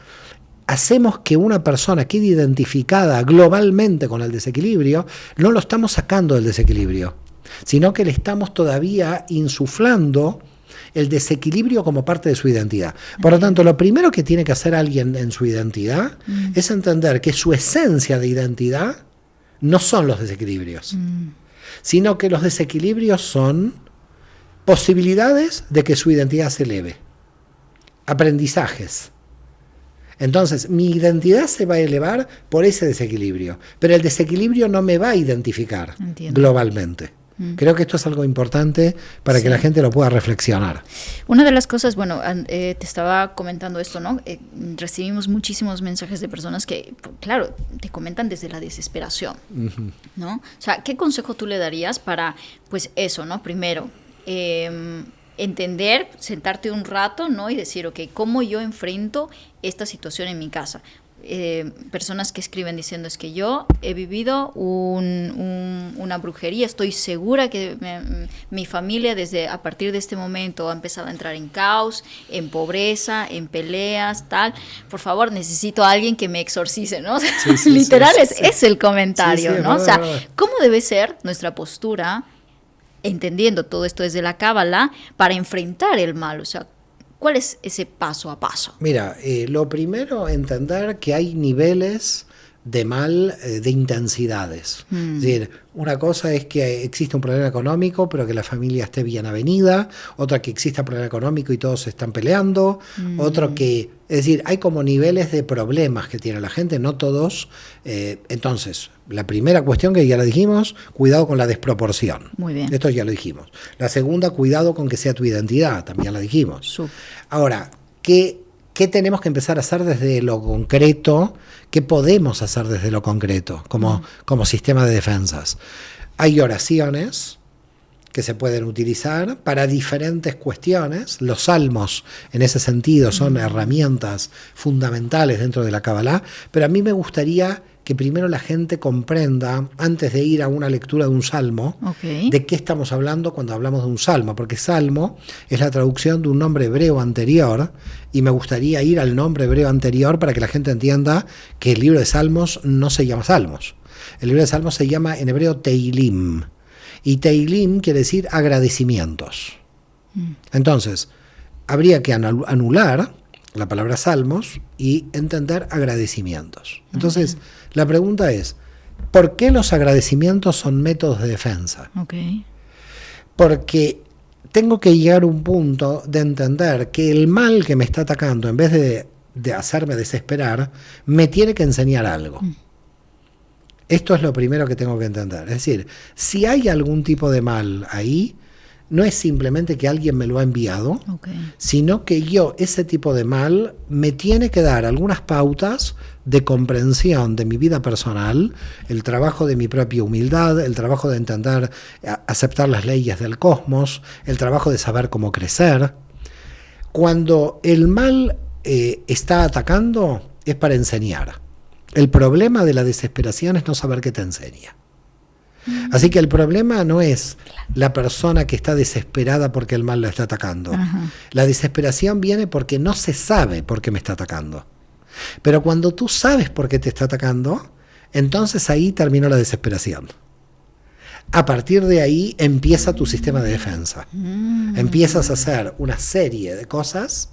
hacemos que una persona quede identificada globalmente con el desequilibrio, no lo estamos sacando del desequilibrio, sino que le estamos todavía insuflando el desequilibrio como parte de su identidad. Por lo tanto, lo primero que tiene que hacer alguien en su identidad es entender que su esencia de identidad no son los desequilibrios, sino que los desequilibrios son posibilidades de que su identidad se eleve, aprendizajes. Entonces, mi identidad se va a elevar por ese desequilibrio, pero el desequilibrio no me va a identificar globalmente. Creo que esto es algo importante para que la gente lo pueda reflexionar. Una de las cosas, te estaba comentando esto, ¿no? Recibimos muchísimos mensajes de personas que, claro, te comentan desde la desesperación, ¿no? O sea, ¿qué consejo tú le darías para, pues eso, ¿no? Primero, entender, sentarte un rato, ¿no? Y decir, ok, ¿cómo yo enfrento esta situación en mi casa? Personas que escriben diciendo, es que yo he vivido una brujería, estoy segura que mi familia a partir de este momento ha empezado a entrar en caos, en pobreza, en peleas, tal. Por favor, necesito a alguien que me exorcice, ¿no? Sí, literal, sí. Es el comentario, ¿no? Verdad, o sea, verdad. ¿Cómo debe ser nuestra postura, entendiendo todo esto desde la cábala, para enfrentar el mal? O sea, ¿cuál es ese paso a paso? Mira, lo primero, entender que hay niveles de mal, de intensidades. Es decir, una cosa es que existe un problema económico, pero que la familia esté bien avenida. Otra que exista un problema económico y todos se están peleando. Otro que, es decir, hay como niveles de problemas que tiene la gente, no todos. Entonces, la primera cuestión que ya la dijimos, cuidado con la desproporción. Muy bien. Esto ya lo dijimos. La segunda, cuidado con que sea tu identidad, también la dijimos. Ahora, ¿qué tenemos que empezar a hacer desde lo concreto? ¿Qué podemos hacer desde lo concreto como sistema de defensas? Hay oraciones que se pueden utilizar para diferentes cuestiones. Los salmos, en ese sentido, son herramientas fundamentales dentro de la Kabbalah, pero a mí me gustaría que primero la gente comprenda, antes de ir a una lectura de un salmo, de qué estamos hablando cuando hablamos de un salmo, porque salmo es la traducción de un nombre hebreo anterior, y me gustaría ir al nombre hebreo anterior para que la gente entienda que el libro de Salmos no se llama Salmos. El libro de Salmos se llama en hebreo Teilim, y Teilim quiere decir agradecimientos. Entonces, habría que anular la palabra salmos y entender agradecimientos. Entonces, la pregunta es, ¿por qué los agradecimientos son métodos de defensa? Porque tengo que llegar a un punto de entender que el mal que me está atacando, en vez de hacerme desesperar, me tiene que enseñar algo. Esto es lo primero que tengo que entender. Es decir, si hay algún tipo de mal ahí, no es simplemente que alguien me lo ha enviado, sino que yo, ese tipo de mal, me tiene que dar algunas pautas de comprensión de mi vida personal, el trabajo de mi propia humildad, el trabajo de entender, aceptar las leyes del cosmos, el trabajo de saber cómo crecer. Cuando el mal está atacando, es para enseñar. El problema de la desesperación es no saber qué te enseña. Así que el problema no es la persona que está desesperada porque el mal la está atacando. La desesperación viene porque no se sabe por qué me está atacando. Pero cuando tú sabes por qué te está atacando, entonces ahí terminó la desesperación. A partir de ahí empieza tu sistema de defensa. Empiezas a hacer una serie de cosas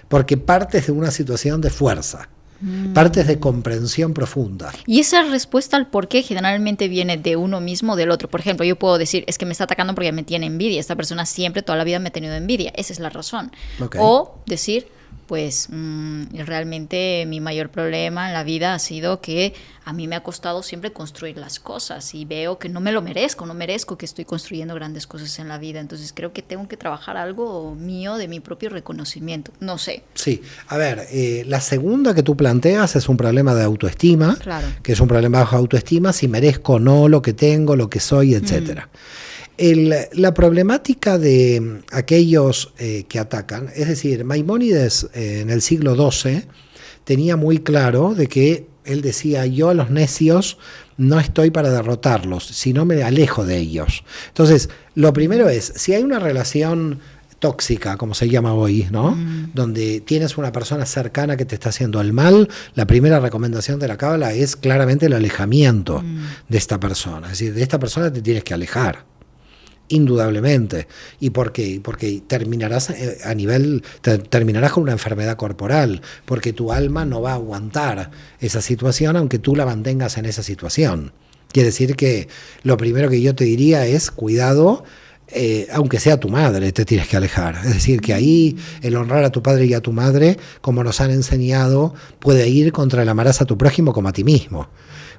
porque partes de una situación de fuerza. Partes de comprensión profunda. Y esa respuesta al por qué generalmente viene de uno mismo o del otro. Por ejemplo, yo puedo decir, es que me está atacando porque me tiene envidia. Esta persona siempre, toda la vida me ha tenido envidia. Esa es la razón. O decir, pues realmente mi mayor problema en la vida ha sido que a mí me ha costado siempre construir las cosas y veo que no me lo merezco, no merezco que estoy construyendo grandes cosas en la vida. Entonces creo que tengo que trabajar algo mío de mi propio reconocimiento. No sé. Sí, a ver, la segunda que tú planteas es un problema de autoestima, que es un problema de baja autoestima, si merezco o no lo que tengo, lo que soy, etcétera. La problemática de aquellos que atacan, es decir, Maimónides en el siglo XII tenía muy claro de que él decía, yo a los necios no estoy para derrotarlos, sino me alejo de ellos. Entonces, lo primero es, si hay una relación tóxica, como se llama hoy, ¿no? Donde tienes una persona cercana que te está haciendo el mal, la primera recomendación de la Cábala es claramente el alejamiento de esta persona. Es decir, de esta persona te tienes que alejar. Indudablemente. ¿Y por qué? Porque terminarás terminarás con una enfermedad corporal, porque tu alma no va a aguantar esa situación aunque tú la mantengas en esa situación. Quiere decir que lo primero que yo te diría es cuidado, aunque sea tu madre, te tienes que alejar. Es decir, que ahí el honrar a tu padre y a tu madre, como nos han enseñado, puede ir contra el amarás a tu prójimo como a ti mismo.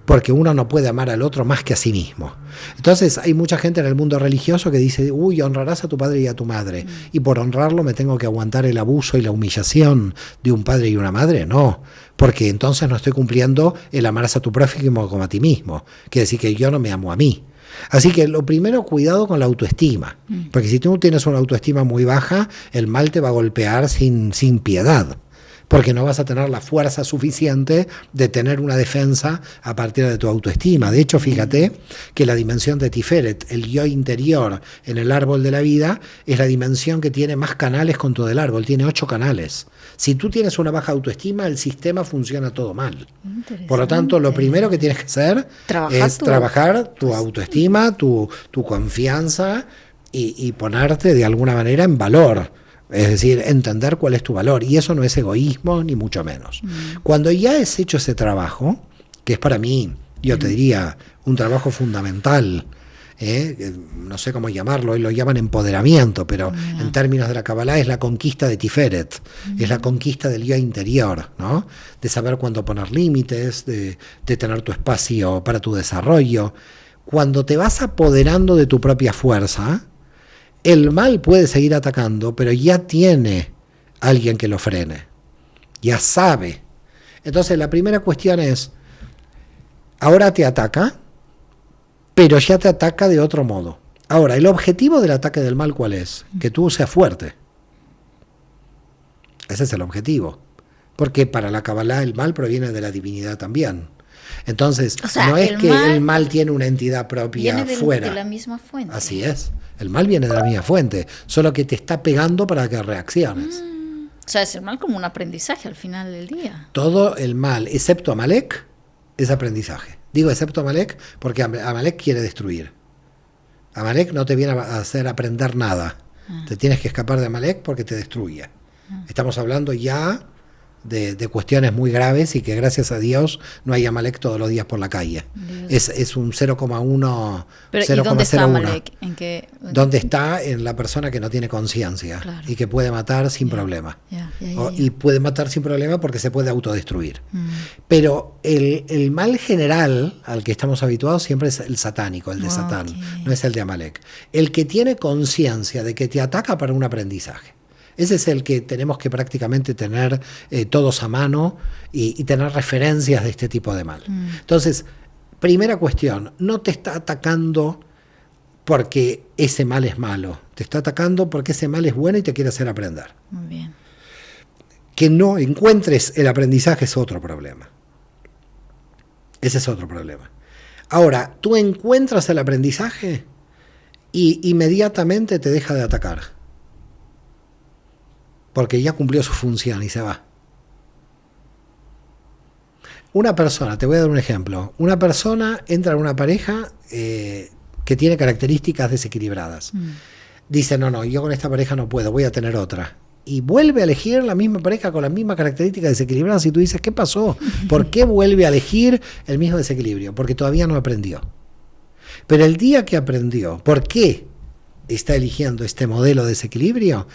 Porque uno no puede amar al otro más que a sí mismo. Entonces hay mucha gente en el mundo religioso que dice, honrarás a tu padre y a tu madre, y por honrarlo me tengo que aguantar el abuso y la humillación de un padre y una madre. No, porque entonces no estoy cumpliendo el amarás a tu prójimo como a ti mismo. Quiere decir que yo no me amo a mí. Así que lo primero, cuidado con la autoestima, porque si tú tienes una autoestima muy baja, el mal te va a golpear sin piedad, porque no vas a tener la fuerza suficiente de tener una defensa a partir de tu autoestima. De hecho, fíjate que la dimensión de Tiferet, el yo interior en el árbol de la vida, es la dimensión que tiene más canales con todo el árbol, tiene 8 canales. Si tú tienes una baja autoestima, el sistema funciona todo mal. Por lo tanto, lo primero que tienes que hacer es trabajar tu autoestima, tu confianza y ponerte de alguna manera en valor. Es decir, entender cuál es tu valor. Y eso no es egoísmo, ni mucho menos. Cuando ya has hecho ese trabajo, que es para mí, yo te diría, un trabajo fundamental, no sé cómo llamarlo, hoy lo llaman empoderamiento, pero en términos de la Kabbalah es la conquista de Tiferet, es la conquista del yo interior, ¿no? De saber cuándo poner límites, de tener tu espacio para tu desarrollo. Cuando te vas apoderando de tu propia fuerza, el mal puede seguir atacando, pero ya tiene alguien que lo frene. Ya sabe. Entonces la primera cuestión es, ahora te ataca, pero ya te ataca de otro modo. Ahora, el objetivo del ataque del mal, ¿cuál es? Que tú seas fuerte. Ese es el objetivo. Porque para la Kabbalah el mal proviene de la divinidad también. Entonces, o sea, no es que el mal tiene una entidad propia fuera. De la misma fuente. Así es. El mal viene de la misma fuente, solo que te está pegando para que reacciones. O sea, es el mal como un aprendizaje al final del día. Todo el mal, excepto Amalek, es aprendizaje. Digo excepto Amalek porque Amalek quiere destruir. Amalek no te viene a hacer aprender nada. Te tienes que escapar de Amalek porque te destruye. Estamos hablando ya de cuestiones muy graves y que gracias a Dios no hay Amalek todos los días por la calle. Es un 0,1. Pero ¿y dónde está Amalek? ¿Dónde está? En la persona que no tiene conciencia, claro, y que puede matar sin problema. Y puede matar sin problema porque se puede autodestruir. Pero el mal general al que estamos habituados siempre es el satánico, el de Satán, no es el de Amalek. El que tiene conciencia de que te ataca para un aprendizaje. Ese es el que tenemos que prácticamente tener todos a mano y tener referencias de este tipo de mal. Entonces, primera cuestión, no te está atacando porque ese mal es malo, te está atacando porque ese mal es bueno y te quiere hacer aprender. Muy bien. Que no encuentres el aprendizaje es otro problema. Ese es otro problema. Ahora, tú encuentras el aprendizaje y inmediatamente te deja de atacar. Porque ya cumplió su función y se va. Una persona, te voy a dar un ejemplo. Una persona entra en una pareja que tiene características desequilibradas. Dice, no, yo con esta pareja no puedo, voy a tener otra. Y vuelve a elegir la misma pareja con las mismas características desequilibradas. Y tú dices, ¿qué pasó? ¿Por qué vuelve a elegir el mismo desequilibrio? Porque todavía no aprendió. Pero el día que aprendió, ¿por qué está eligiendo este modelo de desequilibrio?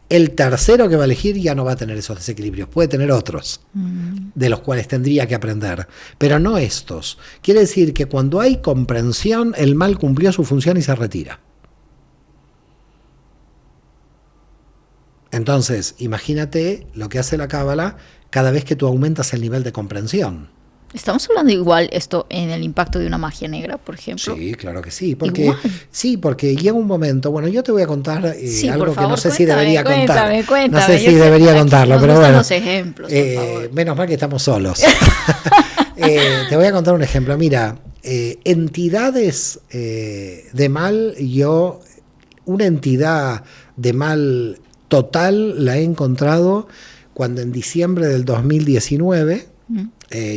El tercero que va a elegir ya no va a tener esos desequilibrios, puede tener otros, de los cuales tendría que aprender, pero no estos. Quiere decir que cuando hay comprensión, el mal cumplió su función y se retira. Entonces, imagínate lo que hace la Cábala cada vez que tú aumentas el nivel de comprensión. ¿Estamos hablando igual esto en el impacto de una magia negra, por ejemplo? Sí, claro que sí. Porque llega un momento, bueno, yo te voy a contar algo que no sé si debería contar. No sé si debería contarlo, pero bueno. Los ejemplos, por favor. Menos mal que estamos solos. Te voy a contar un ejemplo. Mira, entidades de mal, una entidad de mal total la he encontrado cuando en diciembre del 2019...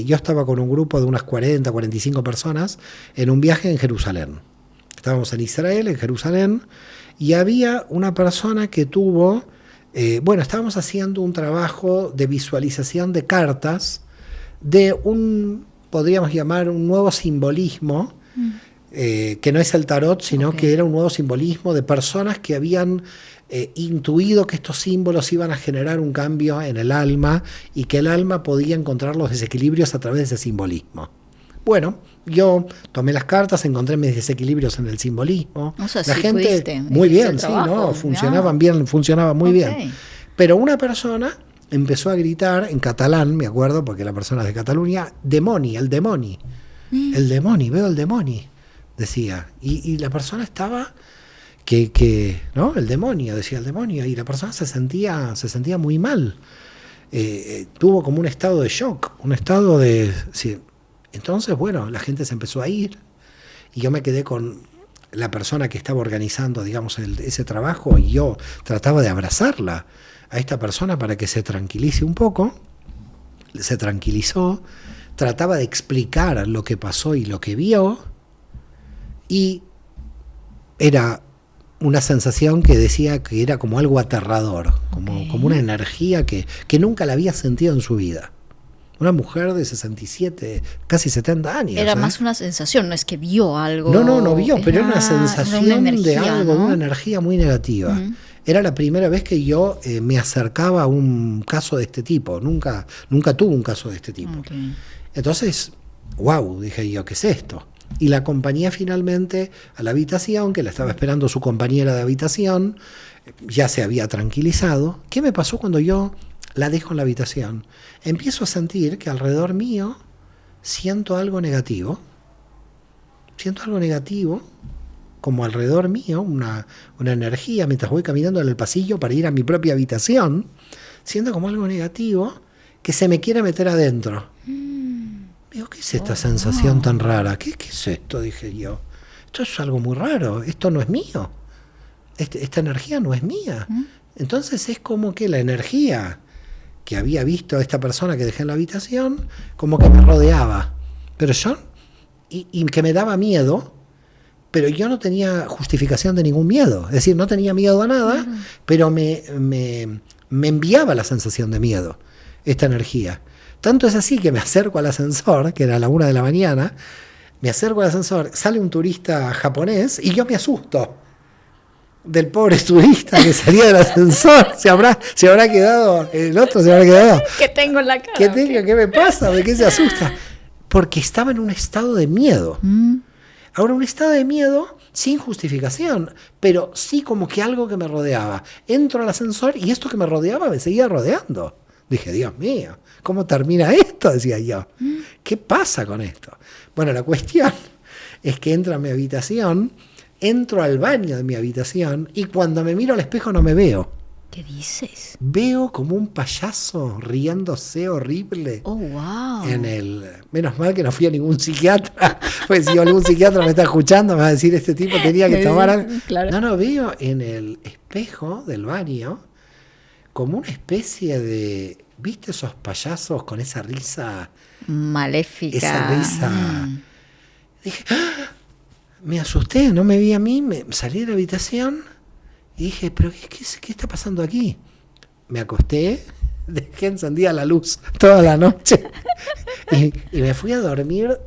yo estaba con un grupo de unas 40, 45 personas en un viaje en Jerusalén. Estábamos en Israel, en Jerusalén, y había una persona que tuvo, estábamos haciendo un trabajo de visualización de cartas de podríamos llamar un nuevo simbolismo, que no es el tarot, sino que era un nuevo simbolismo de personas que habían intuido que estos símbolos iban a generar un cambio en el alma y que el alma podía encontrar los desequilibrios a través de ese simbolismo. Bueno, yo tomé las cartas, encontré mis desequilibrios en el simbolismo. O sea, la sí gente, pudiste, muy bien, sí, no, funcionaban bien, funcionaba muy bien. Pero una persona empezó a gritar en catalán, me acuerdo, porque la persona es de Cataluña, demoni, el demoni. El demoni, veo el demoni. decía. Y la persona estaba, ¿no? El demonio, decía el demonio, y la persona se sentía muy mal. Tuvo como un estado de shock, un estado de... Sí. Entonces, bueno, la gente se empezó a ir, y yo me quedé con la persona que estaba organizando, digamos, ese trabajo, y yo trataba de abrazarla a esta persona para que se tranquilice un poco. Se tranquilizó, trataba de explicar lo que pasó y lo que vio, y era una sensación que decía que era como algo aterrador, como una energía que nunca la había sentido en su vida. Una mujer de 67, casi 70 años. Era más una sensación, no es que vio algo. No vio, pero era una sensación una energía, de algo, ¿no? Una energía muy negativa. Era la primera vez que yo me acercaba a un caso de este tipo. Nunca tuve un caso de este tipo. Okay. Entonces, wow, dije yo, ¿qué es esto? Y la acompañé finalmente a la habitación, que la estaba esperando su compañera de habitación, ya se había tranquilizado. ¿Qué me pasó cuando yo la dejo en la habitación? Empiezo a sentir que alrededor mío siento algo negativo. Siento algo negativo, como alrededor mío, una energía, mientras voy caminando en el pasillo para ir a mi propia habitación, siento como algo negativo que se me quiere meter adentro. Digo, ¿qué es esta sensación tan rara? ¿Qué es esto? Dije yo. Esto es algo muy raro, esto no es mío. Esta energía no es mía. Entonces es como que la energía que había visto a esta persona que dejé en la habitación, como que me rodeaba. Pero yo, y que me daba miedo, pero yo no tenía justificación de ningún miedo. Es decir, no tenía miedo a nada, pero me enviaba la sensación de miedo, esta energía. Tanto es así que me acerco al ascensor, que era a la 1 de la mañana, me acerco al ascensor, sale un turista japonés y yo me asusto del pobre turista que salía del ascensor. Se habrá quedado, el otro se habrá quedado. ¿Qué tengo en la cara? ¿Qué me pasa? ¿De qué se asusta? Porque estaba en un estado de miedo. Ahora, un estado de miedo sin justificación, pero sí como que algo que me rodeaba. Entro al ascensor y esto que me rodeaba me seguía rodeando. Dije, Dios mío, ¿cómo termina esto? Decía yo. ¿Qué pasa con esto? Bueno, la cuestión es que entro a mi habitación, entro al baño de mi habitación y cuando me miro al espejo no me veo. ¿Qué dices? Veo como un payaso riéndose horrible. Oh, wow. Menos mal que no fui a ningún psiquiatra, pues si algún psiquiatra me está escuchando me va a decir, este tipo tenía que tomar algo. Claro. No, veo en el espejo del baño como una especie de, ¿viste esos payasos con esa risa maléfica? Esa risa. Dije, me asusté, no me vi a mí, salí de la habitación y dije, pero ¿qué está pasando aquí? Me acosté, dejé encendida la luz toda la noche y me fui a dormir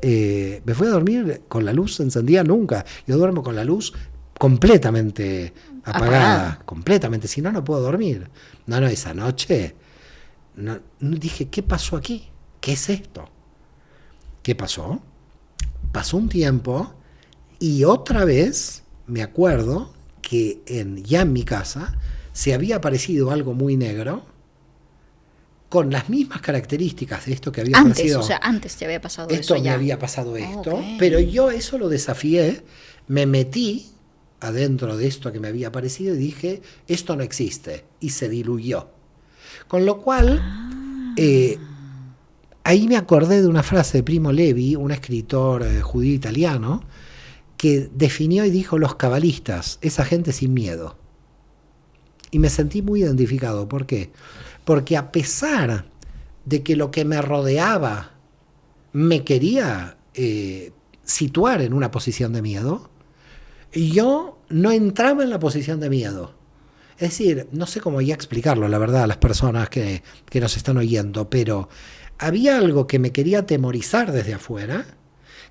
con la luz encendida nunca. Yo duermo con la luz completamente apagada. Completamente, si no, no puedo dormir. No, esa noche dije, ¿qué pasó aquí? ¿Qué es esto? ¿Qué pasó? Pasó un tiempo y otra vez me acuerdo que ya en mi casa se había aparecido algo muy negro con las mismas características de esto que había aparecido. O sea, antes te había pasado esto eso me ya. había pasado esto, Okay. pero yo eso lo desafié, me metí adentro de esto que me había aparecido y dije, esto no existe, y se diluyó. Con lo cual, ahí me acordé de una frase de Primo Levi, un escritor judío italiano, que definió y dijo, los cabalistas, esa gente sin miedo. Y me sentí muy identificado. ¿Por qué? Porque a pesar de que lo que me rodeaba me quería situar en una posición de miedo, yo no entraba en la posición de miedo. Es decir, no sé cómo ya explicarlo, la verdad, a las personas que nos están oyendo, pero había algo que me quería atemorizar desde afuera,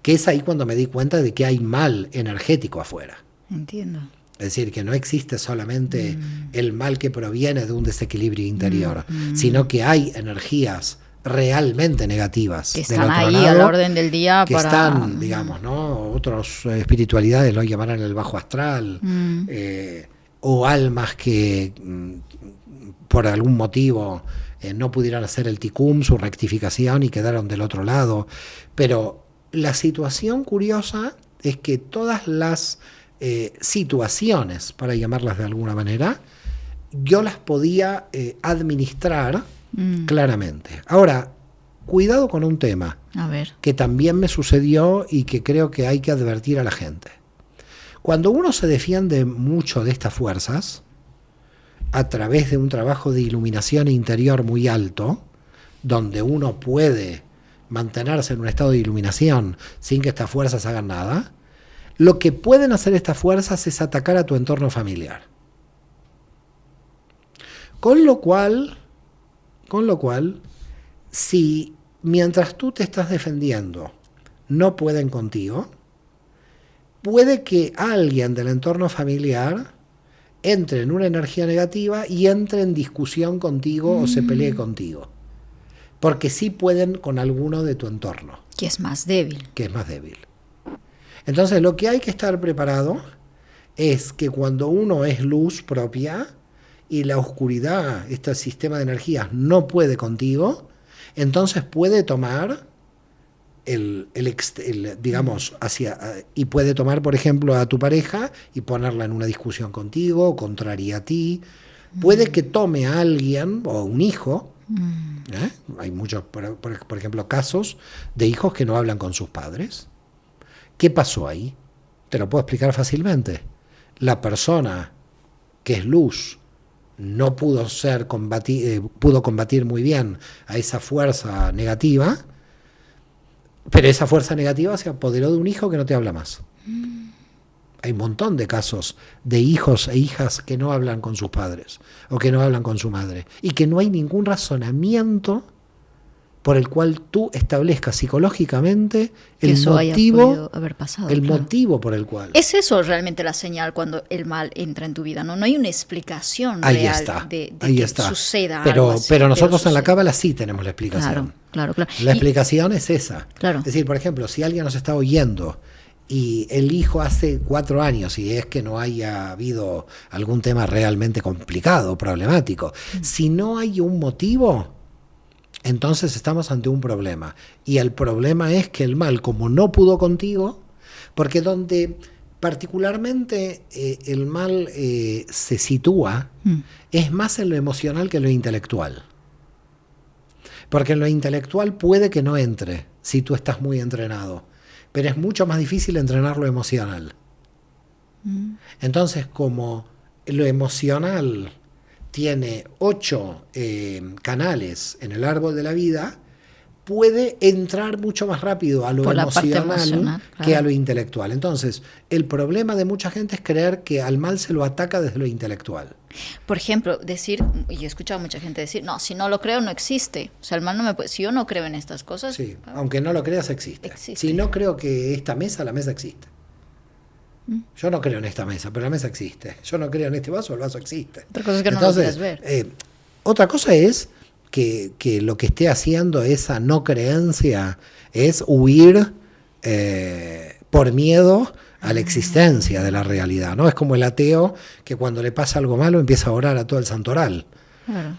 que es ahí cuando me di cuenta de que hay mal energético afuera. Entiendo. Es decir, que no existe solamente el mal que proviene de un desequilibrio interior, sino que hay energías realmente negativas que del están otro ahí lado, a la orden del día que para... están, digamos, ¿no? Otras espiritualidades lo llamarán el bajo astral, o almas que por algún motivo no pudieron hacer el tikkun, su rectificación, y quedaron del otro lado. Pero la situación curiosa es que todas las situaciones, para llamarlas de alguna manera, yo las podía administrar claramente. Ahora, cuidado con un tema A ver. que también me sucedió y que creo que hay que advertir a la gente. Cuando uno se defiende mucho de estas fuerzas, a través de un trabajo de iluminación interior muy alto, donde uno puede mantenerse en un estado de iluminación sin que estas fuerzas hagan nada, lo que pueden hacer estas fuerzas es atacar a tu entorno familiar. Con lo cual, si mientras tú te estás defendiendo no pueden contigo, puede que alguien del entorno familiar entre en una energía negativa y entre en discusión contigo o se pelee contigo. Porque sí pueden con alguno de tu entorno. Que es más débil. Que es más débil. Entonces lo que hay que estar preparado es que cuando uno es luz propia y la oscuridad, este sistema de energías no puede contigo, entonces puede tomar digamos, y puede tomar, por ejemplo, a tu pareja y ponerla en una discusión contigo, contraria a ti. Puede que tome a alguien o un hijo. Hay muchos, por ejemplo, casos de hijos que no hablan con sus padres. ¿Qué pasó ahí? Te lo puedo explicar fácilmente. La persona que es luz no pudo pudo combatir muy bien a esa fuerza negativa, pero esa fuerza negativa se apoderó de un hijo que no te habla más. Hay un montón de casos de hijos e hijas que no hablan con sus padres o que no hablan con su madre y que no hay ningún razonamiento por el cual tú establezcas psicológicamente el motivo por el cual. Es eso realmente la señal cuando el mal entra en tu vida, ¿no? No hay una explicación real de que suceda algo así, pero nosotros en la Cábala sí tenemos la explicación. Claro. La explicación es esa. Claro. Es decir, por ejemplo, si alguien nos está oyendo y el hijo hace 4 años y es que no haya habido algún tema realmente complicado, problemático, si no hay un motivo, entonces estamos ante un problema. Y el problema es que el mal, como no pudo contigo, porque donde particularmente el mal se sitúa, es más en lo emocional que en lo intelectual. Porque en lo intelectual puede que no entre, si tú estás muy entrenado. Pero es mucho más difícil entrenar lo emocional. Entonces, como lo emocional tiene 8 canales en el árbol de la vida, puede entrar mucho más rápido a lo emocional que a lo intelectual. Entonces, el problema de mucha gente es creer que al mal se lo ataca desde lo intelectual. Por ejemplo, decir, y yo he escuchado a mucha gente decir, no, si no lo creo no existe. O sea, el mal no me puede, si yo no creo en estas cosas. Sí, aunque no lo creas existe. Si no creo que la mesa existe. Yo no creo en esta mesa, pero la mesa existe. Yo no creo en este vaso, el vaso existe. Otra cosa es que no lo quieras ver. Otra cosa es que lo que esté haciendo esa no creencia es huir por miedo a la existencia de la realidad, ¿no? Es como el ateo que cuando le pasa algo malo empieza a orar a todo el santoral. Claro.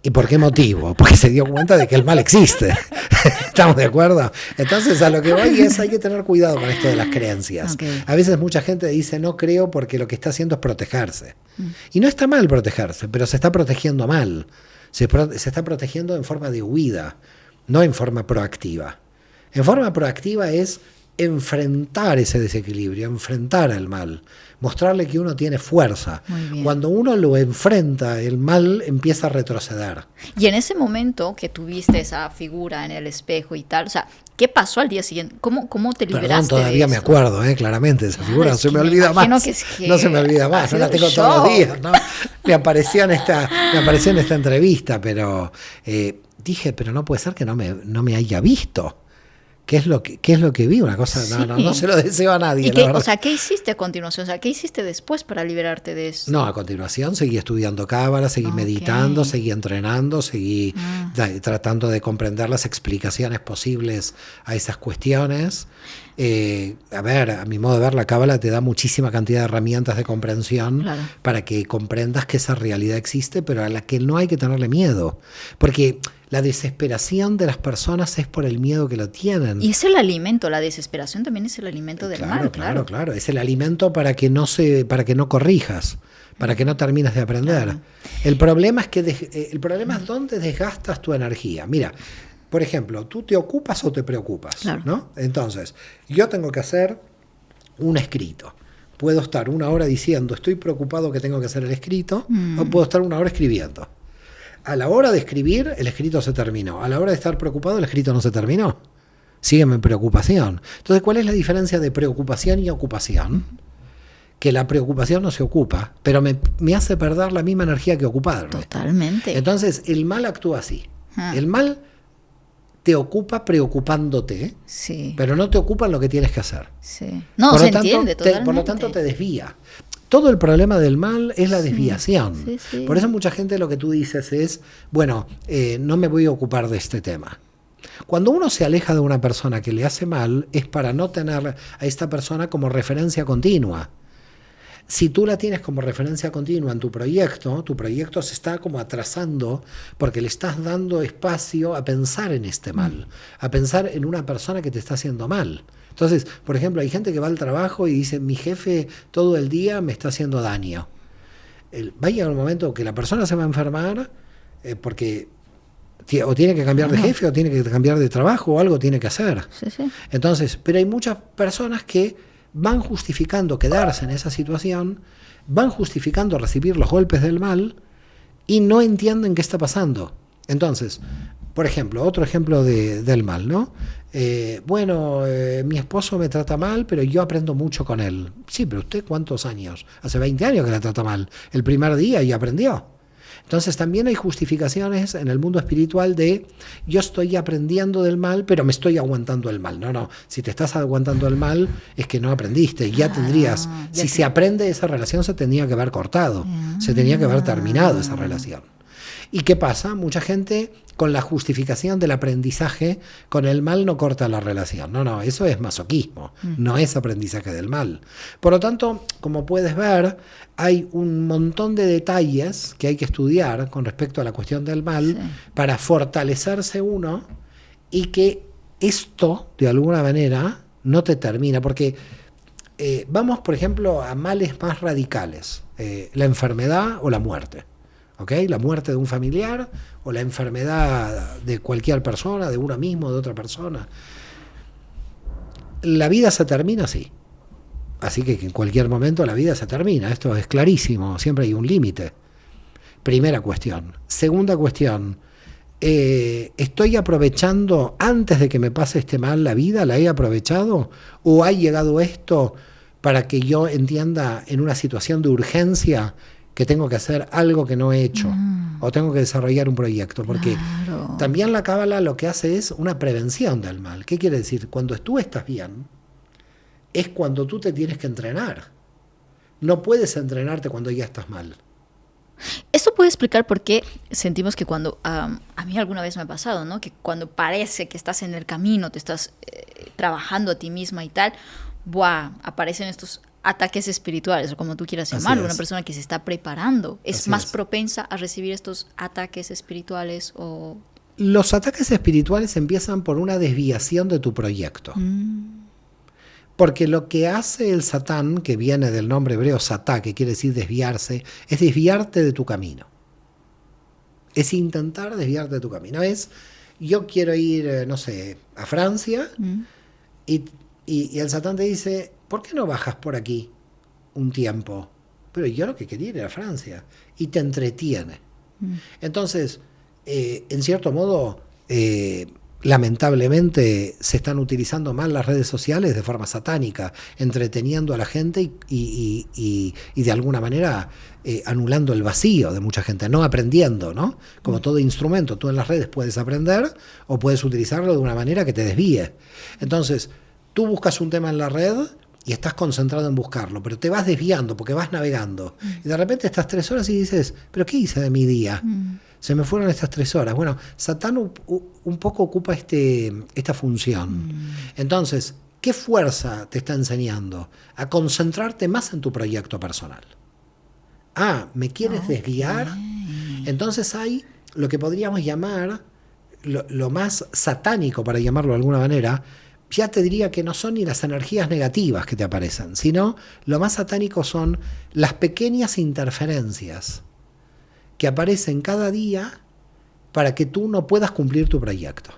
¿Y por qué motivo? Porque se dio cuenta de que el mal existe. ¿Estamos de acuerdo? Entonces, a lo que voy es, hay que tener cuidado con esto de las creencias. Okay. A veces mucha gente dice, no creo porque lo que está haciendo es protegerse. Y no está mal protegerse, pero se está protegiendo mal. Se está protegiendo en forma de huida, no en forma proactiva. En forma proactiva es enfrentar ese desequilibrio, enfrentar el mal, mostrarle que uno tiene fuerza. Cuando uno lo enfrenta, el mal empieza a retroceder. Y en ese momento que tuviste esa figura en el espejo y tal, o sea, ¿qué pasó al día siguiente? ¿Cómo te liberaste? Perdón, todavía me acuerdo, claramente, esa figura no se me olvida más. No se me olvida más, no la tengo todos los días, ¿no? Me apareció en esta entrevista, pero dije, pero no puede ser que no me haya visto. ¿Qué es lo que vi? Una cosa, sí. no se lo deseo a nadie. O sea, ¿qué hiciste a continuación? O sea, ¿qué hiciste después para liberarte de eso? No, a continuación seguí estudiando cábala, seguí meditando, seguí entrenando, seguí tratando de comprender las explicaciones posibles a esas cuestiones. A ver, a mi modo de ver, la cábala te da muchísima cantidad de herramientas de comprensión para que comprendas que esa realidad existe, pero a la que no hay que tenerle miedo. Porque la desesperación de las personas es por el miedo que lo tienen. Y es el alimento, la desesperación también es el alimento del mal. Claro. Es el alimento para que no corrijas, para que no termines de aprender. Claro. El problema es dónde desgastas tu energía. Mira, por ejemplo, ¿tú te ocupas o te preocupas? Claro. ¿No? Entonces, yo tengo que hacer un escrito. Puedo estar 1 hora diciendo, estoy preocupado que tengo que hacer el escrito, o puedo estar 1 hora escribiendo. A la hora de escribir, el escrito se terminó. A la hora de estar preocupado, el escrito no se terminó. Sigue mi preocupación. Entonces, ¿cuál es la diferencia de preocupación y ocupación? Que la preocupación no se ocupa, pero me hace perder la misma energía que ocuparme. Totalmente. Entonces, el mal actúa así. El mal te ocupa preocupándote, pero no te ocupa en lo que tienes que hacer. Sí. No, se entiende totalmente. Por lo tanto, te desvía. Todo el problema del mal es la desviación. Sí. Por eso mucha gente lo que tú dices es, bueno, no me voy a ocupar de este tema. Cuando uno se aleja de una persona que le hace mal, es para no tener a esta persona como referencia continua. Si tú la tienes como referencia continua en tu proyecto se está como atrasando porque le estás dando espacio a pensar en este mal, a pensar en una persona que te está haciendo mal. Entonces, por ejemplo, hay gente que va al trabajo y dice, mi jefe todo el día me está haciendo daño. Va a llegar un momento que la persona se va a enfermar porque o tiene que cambiar de jefe o tiene que cambiar de trabajo o algo tiene que hacer. Sí. Entonces, pero hay muchas personas que van justificando quedarse en esa situación, van justificando recibir los golpes del mal y no entienden qué está pasando. Entonces, por ejemplo, otro ejemplo del mal, ¿no? Mi esposo me trata mal, pero yo aprendo mucho con él. Sí, pero usted ¿cuántos años? Hace 20 años que la trata mal. El primer día ya aprendió. Entonces también hay justificaciones en el mundo espiritual de yo estoy aprendiendo del mal, pero me estoy aguantando el mal. No, si te estás aguantando el mal es que no aprendiste, ya tendrías, si se aprende esa relación se tenía que haber cortado, se tenía que haber terminado esa relación. ¿Y qué pasa? Mucha gente con la justificación del aprendizaje con el mal no corta la relación. No, eso es masoquismo, no es aprendizaje del mal. Por lo tanto, como puedes ver, hay un montón de detalles que hay que estudiar con respecto a la cuestión del mal para fortalecerse uno y que esto, de alguna manera, no te termina. Porque vamos, por ejemplo, a males más radicales, la enfermedad o la muerte. ¿Okay? La muerte de un familiar o la enfermedad de cualquier persona, de uno mismo, de otra persona. La vida se termina así. Así que en cualquier momento la vida se termina. Esto es clarísimo. Siempre hay un límite. Primera cuestión. Segunda cuestión. ¿Estoy aprovechando antes de que me pase este mal la vida? ¿La he aprovechado? ¿O ha llegado esto para que yo entienda en una situación de urgencia que tengo que hacer algo que no he hecho o tengo que desarrollar un proyecto? Porque también la cábala lo que hace es una prevención del mal. ¿Qué quiere decir? Cuando tú estás bien es cuando tú te tienes que entrenar. No puedes entrenarte cuando ya estás mal. Esto puede explicar por qué sentimos que cuando, a mí alguna vez me ha pasado, ¿no? Que cuando parece que estás en el camino, te estás trabajando a ti misma y tal, aparecen estos ataques espirituales, o como tú quieras llamarlo. Una persona que se está preparando es más propensa a recibir estos ataques espirituales. Los ataques espirituales empiezan por una desviación de tu proyecto. Porque lo que hace el Satán, que viene del nombre hebreo satá, que quiere decir desviarse, es desviarte de tu camino. Es intentar desviarte de tu camino. Yo quiero ir, a Francia, y el Satán te dice, ¿por qué no bajas por aquí un tiempo? Pero yo lo que quería ir era Francia. Y te entretiene. Entonces, en cierto modo, lamentablemente se están utilizando mal las redes sociales de forma satánica, entreteniendo a la gente y de alguna manera anulando el vacío de mucha gente, no aprendiendo, ¿no? Como todo instrumento, tú en las redes puedes aprender o puedes utilizarlo de una manera que te desvíe. Entonces, tú buscas un tema en la red y estás concentrado en buscarlo, pero te vas desviando porque vas navegando. Y de repente estás 3 horas y dices, ¿pero qué hice de mi día? Se me fueron estas 3 horas. Bueno, Satán un poco ocupa esta función. Entonces, ¿Qué fuerza te está enseñando? A concentrarte más en tu proyecto personal. ¿Me quieres desviar? Entonces hay lo que podríamos llamar, lo más satánico, para llamarlo de alguna manera, ya te diría que no son ni las energías negativas que te aparecen, sino lo más satánico son las pequeñas interferencias que aparecen cada día para que tú no puedas cumplir tu proyecto.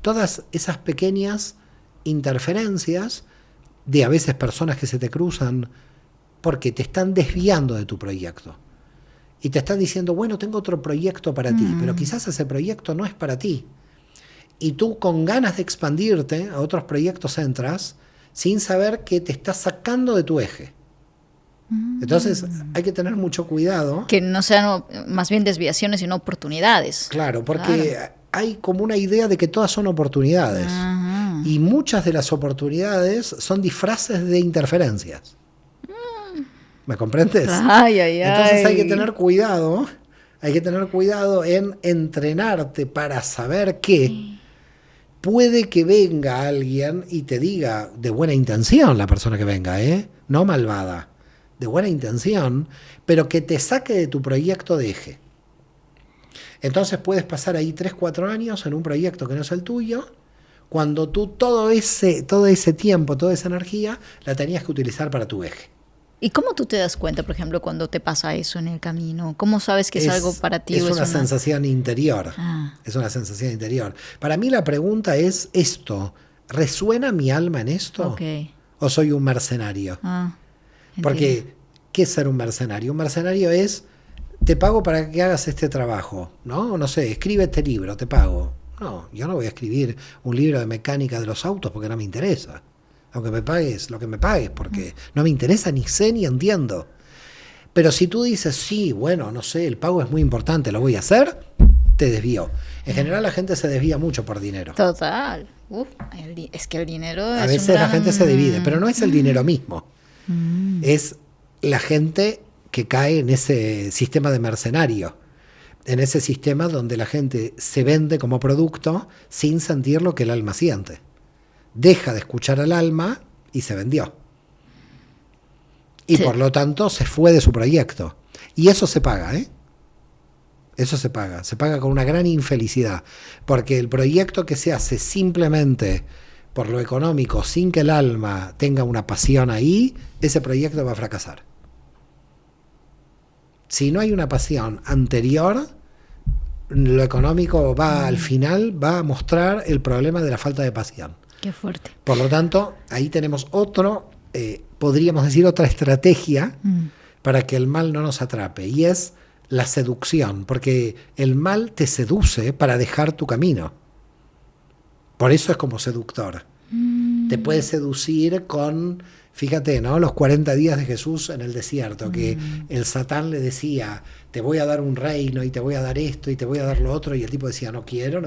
Todas esas pequeñas interferencias de a veces personas que se te cruzan porque te están desviando de tu proyecto. Y te están diciendo, bueno, tengo otro proyecto para ti, pero quizás ese proyecto no es para ti. Y tú con ganas de expandirte a otros proyectos entras sin saber que te estás sacando de tu eje. Entonces hay que tener mucho cuidado. Que no sean más bien desviaciones, sino oportunidades. Claro, porque hay como una idea de que todas son oportunidades. Y muchas de las oportunidades son disfraces de interferencias. ¿Me comprendes? Entonces hay que tener cuidado. Hay que tener cuidado en entrenarte para saber que puede que venga alguien y te diga, de buena intención la persona que venga, no malvada, de buena intención, pero que te saque de tu proyecto de eje. Entonces puedes pasar ahí 3-4 años en un proyecto que no es el tuyo, cuando tú todo ese tiempo, toda esa energía, la tenías que utilizar para tu eje. ¿Y cómo tú te das cuenta, por ejemplo, cuando te pasa eso en el camino? ¿Cómo sabes que es algo para ti? Es una sensación interior. Es una sensación interior. Para mí la pregunta es esto. ¿Resuena mi alma en esto? ¿O soy un mercenario? Porque, ¿qué es ser un mercenario? Un mercenario es, te pago para que hagas este trabajo, ¿no? No sé, escribe este libro, te pago. No, yo no voy a escribir un libro de mecánica de los autos porque no me interesa. Aunque me pagues lo que me pagues, porque no me interesa, ni sé, ni entiendo. Pero si tú dices, sí, bueno, no sé, el pago es muy importante, lo voy a hacer, te desvío. En general la gente se desvía mucho por dinero. Total. Es que el dinero a veces la gente se divide, pero no es el dinero mismo. Es la gente que cae en ese sistema de mercenario, en ese sistema donde la gente se vende como producto sin sentir lo que el alma siente. Deja de escuchar al alma y se vendió. Y por lo tanto se fue de su proyecto. Y eso se paga, Eso se paga con una gran infelicidad, porque el proyecto que se hace simplemente por lo económico, sin que el alma tenga una pasión ahí, ese proyecto va a fracasar. Si no hay una pasión anterior, lo económico al final va a mostrar el problema de la falta de pasión. Qué fuerte. Por lo tanto, ahí tenemos podríamos decir otra estrategia para que el mal no nos atrape, y es la seducción, porque el mal te seduce para dejar tu camino. Por eso es como seductor. Te puede seducir con, fíjate, ¿no? Los 40 días de Jesús en el desierto, que el Satán le decía, te voy a dar un reino y te voy a dar esto y te voy a dar lo otro, y el tipo decía, no quiero.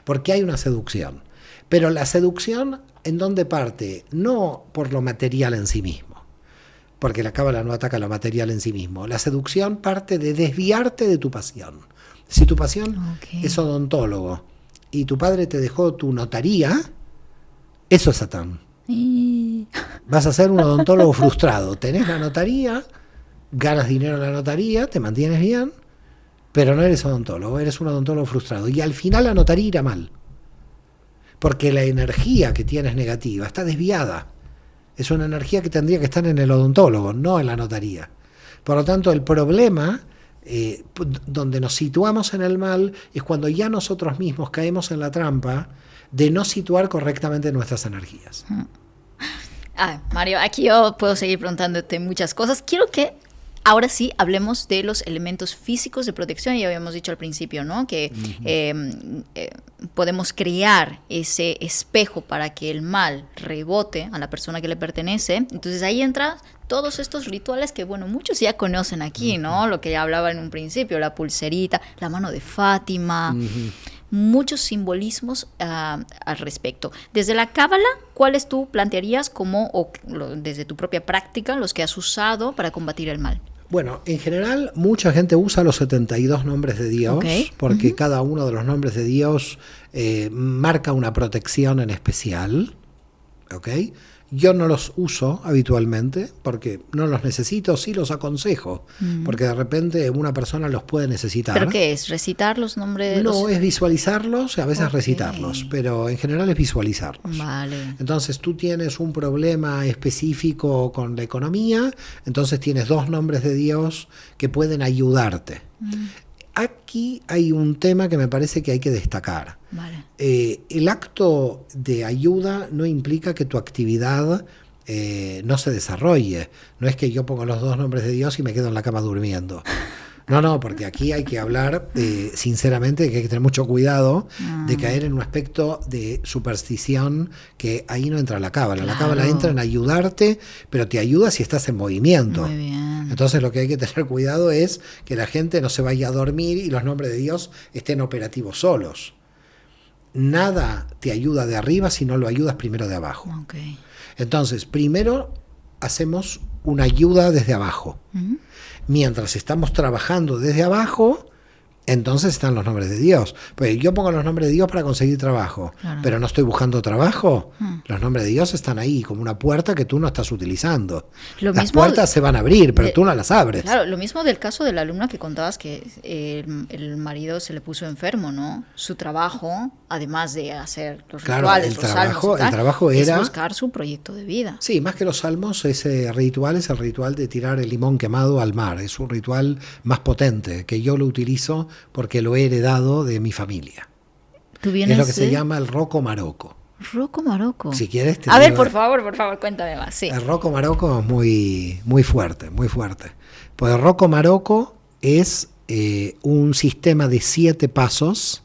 Porque hay una seducción. Pero la seducción, ¿en dónde parte? No por lo material en sí mismo, porque la cábala no ataca lo material en sí mismo. La seducción parte de desviarte de tu pasión. Si tu pasión es odontólogo y tu padre te dejó tu notaría, eso es Satán. Vas a ser un odontólogo frustrado. Tenés la notaría, ganas dinero en la notaría, te mantienes bien, pero no eres odontólogo, eres un odontólogo frustrado. Y al final la notaría irá mal, porque la energía que tienes negativa está desviada. Es una energía que tendría que estar en el odontólogo, no en la notaría. Por lo tanto, el problema, donde nos situamos en el mal, es cuando ya nosotros mismos caemos en la trampa de no situar correctamente nuestras energías. Mario, aquí yo puedo seguir preguntándote muchas cosas. Quiero que ahora sí hablemos de los elementos físicos de protección. Ya habíamos dicho al principio, ¿no? Que podemos crear ese espejo para que el mal rebote a la persona que le pertenece. Entonces ahí entran todos estos rituales que, bueno, muchos ya conocen aquí, ¿no? Lo que ya hablaba en un principio, la pulserita, la mano de Fátima, muchos simbolismos al respecto. Desde la cábala, ¿cuáles tú plantearías como, desde tu propia práctica, los que has usado para combatir el mal? Bueno, en general mucha gente usa los 72 nombres de Dios, porque cada uno de los nombres de Dios marca una protección en especial, ¿ok? Yo no los uso habitualmente porque no los necesito, sí los aconsejo, porque de repente una persona los puede necesitar. ¿Pero qué es? ¿Recitar los nombres? No, es visualizarlos y a veces recitarlos, pero en general es visualizarlos. Vale. Entonces tú tienes un problema específico con la economía, entonces tienes 2 nombres de Dios que pueden ayudarte. Aquí hay un tema que me parece que hay que destacar. Vale. El acto de ayuda no implica que tu actividad no se desarrolle. No es que yo pongo los 2 nombres de Dios y me quedo en la cama durmiendo. No, porque aquí hay que hablar sinceramente, que hay que tener mucho cuidado de caer en un aspecto de superstición, que ahí no entra la cábala. La cábala entra en ayudarte, pero te ayuda si estás en movimiento. Muy bien. Entonces lo que hay que tener cuidado es que la gente no se vaya a dormir y los nombres de Dios estén operativos solos. Nada te ayuda de arriba si no lo ayudas primero de abajo. Okay. Entonces, primero hacemos una ayuda desde abajo. Mientras estamos trabajando desde abajo, entonces están los nombres de Dios. Pues yo pongo los nombres de Dios para conseguir trabajo, pero no estoy buscando trabajo. Los nombres de Dios están ahí como una puerta que tú no estás utilizando. Las puertas se van a abrir, pero tú no las abres. Claro, lo mismo del caso de la alumna que contabas, que el marido se le puso enfermo, ¿no? Su trabajo, además de hacer los rituales, los salmos y tal, el trabajo era es buscar su proyecto de vida. Sí, más que los salmos, ese ritual es el ritual de tirar el limón quemado al mar. Es un ritual más potente, que yo lo utilizo porque lo he heredado de mi familia. Es lo que se llama el Rocco Marocco. Rocco Marocco. Si quieres te A digo, ver, por favor, cuéntame más. Sí. El Rocco Marocco es muy fuerte, muy fuerte. Pues el Rocco Marocco es un sistema de 7 pasos,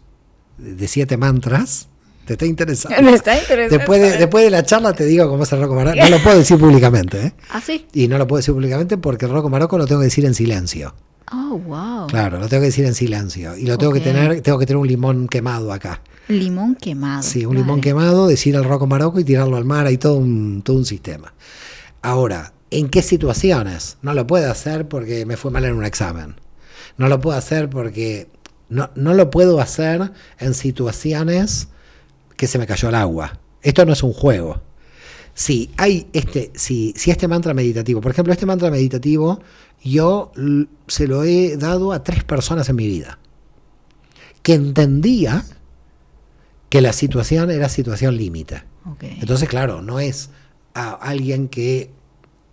de 7 mantras. ¿Te está interesando? Me está interesando. Después de la charla te digo cómo es el Rocco Marocco. No lo puedo decir públicamente, ¿eh? ¿Ah, sí? Y no lo puedo decir públicamente porque el Rocco Marocco lo tengo que decir en silencio. Oh, wow. Claro, lo tengo que decir en silencio. Y lo tengo que tener un limón quemado acá. Limón quemado. Sí, un limón quemado, decir el Rocco Marocco y tirarlo al mar. Hay todo un sistema. Ahora, ¿en qué situaciones? No lo puedo hacer porque me fue mal en un examen. No lo puedo hacer porque... No lo puedo hacer en situaciones que se me cayó el agua. Esto no es un juego. Si este mantra meditativo, por ejemplo, este mantra meditativo, yo se lo he dado a 3 personas en mi vida, que entendía que la situación era situación límite. Okay. Entonces, claro, no es a alguien que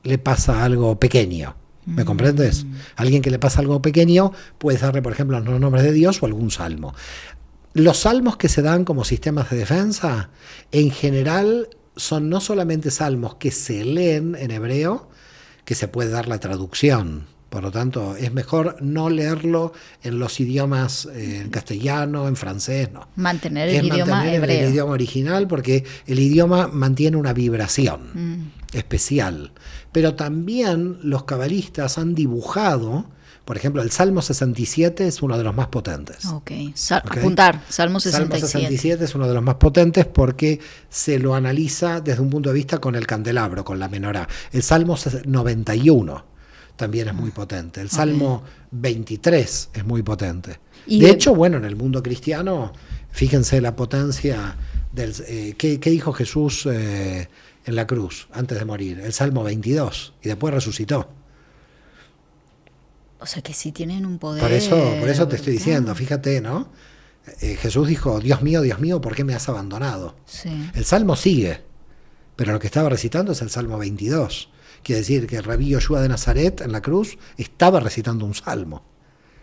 le pasa algo pequeño. ¿Me comprendes? Alguien que le pasa algo pequeño, puedes darle, por ejemplo, los nombres de Dios o algún salmo. Los salmos que se dan como sistemas de defensa, en general, son no solamente salmos que se leen en hebreo, que se puede dar la traducción. Por lo tanto, es mejor no leerlo en los idiomas en castellano, en francés, no. Mantener el idioma hebreo. El idioma original, porque el idioma mantiene una vibración especial. Pero también los cabalistas han dibujado, por ejemplo, el Salmo 67 es uno de los más potentes. Apuntar, Salmo 67. Salmo 67 es uno de los más potentes porque se lo analiza desde un punto de vista con el candelabro, con la menorá. El Salmo 91 también es muy potente. El Salmo 23 es muy potente. De hecho, bueno, en el mundo cristiano, fíjense la potencia del... ¿qué dijo Jesús en la cruz antes de morir? El Salmo 22, y después resucitó. O sea que sí tienen un poder... Por eso te estoy diciendo, fíjate, ¿no? Jesús dijo, Dios mío, ¿por qué me has abandonado? Sí. El Salmo sigue, pero lo que estaba recitando es el Salmo 22. Quiere decir que el Rabí Yoshua de Nazaret en la cruz estaba recitando un salmo.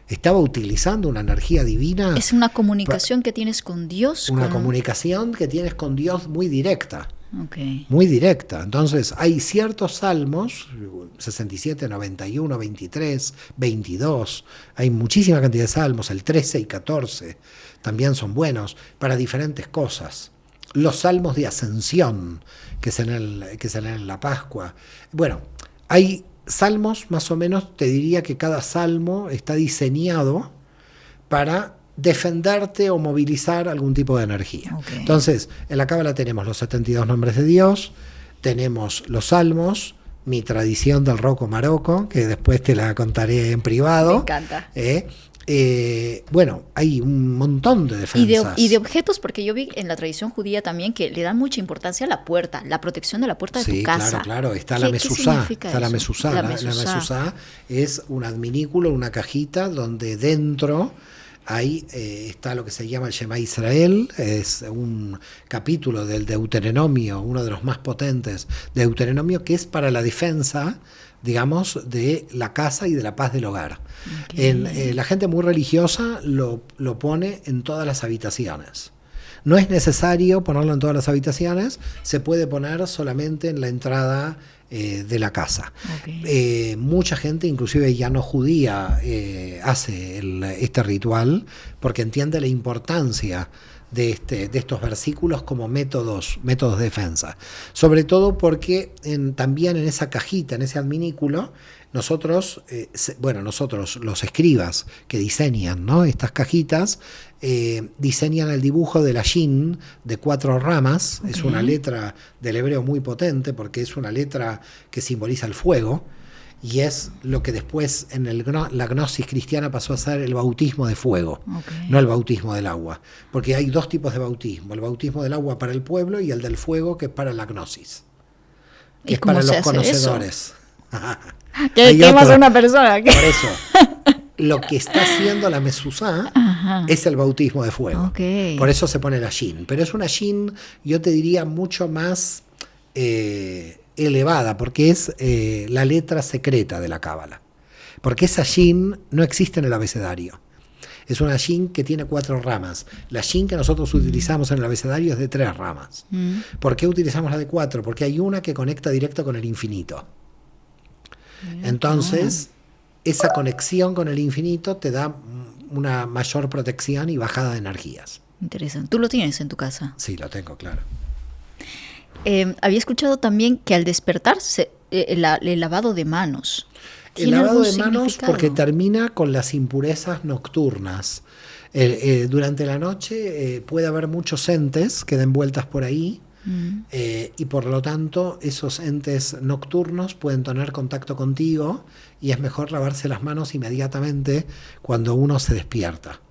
Estaba utilizando una energía divina. Es una comunicación que tienes con Dios. Una comunicación que tienes con Dios muy directa. Okay. Muy directa. Entonces hay ciertos salmos, 67, 91, 23, 22, hay muchísima cantidad de salmos, el 13 y 14 también son buenos para diferentes cosas. Los salmos de ascensión que se leen en la Pascua. Bueno, hay salmos, más o menos, te diría que cada salmo está diseñado para defenderte o movilizar algún tipo de energía. Okay. Entonces, en la Cábala tenemos los 72 nombres de Dios, tenemos los salmos, mi tradición del Rocco Marocco, que después te la contaré en privado. Me encanta. Bueno, hay un montón de defensas. Y de objetos, porque yo vi en la tradición judía también que le dan mucha importancia a la puerta, la protección de la puerta de tu casa. Claro, está la mezuzá. Está la mezuzá. La La mezuzá es un adminículo, una cajita donde dentro ahí está lo que se llama el Shema Israel, es un capítulo del Deuteronomio, uno de los más potentes de Deuteronomio, que es para la defensa, digamos, de la casa y de la paz del hogar. Okay. La gente muy religiosa lo pone en todas las habitaciones. No es necesario ponerlo en todas las habitaciones, se puede poner solamente en la entrada de la casa. Okay. Mucha gente, inclusive ya no judía, hace este ritual porque entiende la importancia de estos versículos como métodos de defensa. Sobre todo porque también en esa cajita, en ese adminículo, nosotros, los escribas que diseñan, ¿no?, estas cajitas, diseñan el dibujo de la Shin de 4 ramas. Okay. Es una letra del hebreo muy potente porque es una letra que simboliza el fuego. Y es lo que después en la gnosis cristiana pasó a ser el bautismo de fuego, okay, no el bautismo del agua. Porque hay 2 tipos de bautismo: el bautismo del agua para el pueblo y el del fuego, que es para la gnosis, que es para los conocedores. ¿Qué más una persona? Por eso, lo que está haciendo la mezuzá es el bautismo de fuego. Okay. Por eso se pone la shin. Pero es una shin, yo te diría, mucho más elevada, porque es la letra secreta de la cábala. Porque esa shin no existe en el abecedario. Es una shin que tiene 4 ramas. La shin que nosotros utilizamos en el abecedario es de 3 ramas. ¿Por qué utilizamos la de 4? Porque hay una que conecta directo con el infinito. Entonces, esa conexión con el infinito te da una mayor protección y bajada de energías. Interesante. ¿Tú lo tienes en tu casa? Sí, lo tengo, claro. Había escuchado también que al despertar el lavado de manos. El lavado de manos porque termina con las impurezas nocturnas. Durante la noche puede haber muchos entes que den vueltas por ahí. Y por lo tanto esos entes nocturnos pueden tener contacto contigo y es mejor lavarse las manos inmediatamente cuando uno se despierta.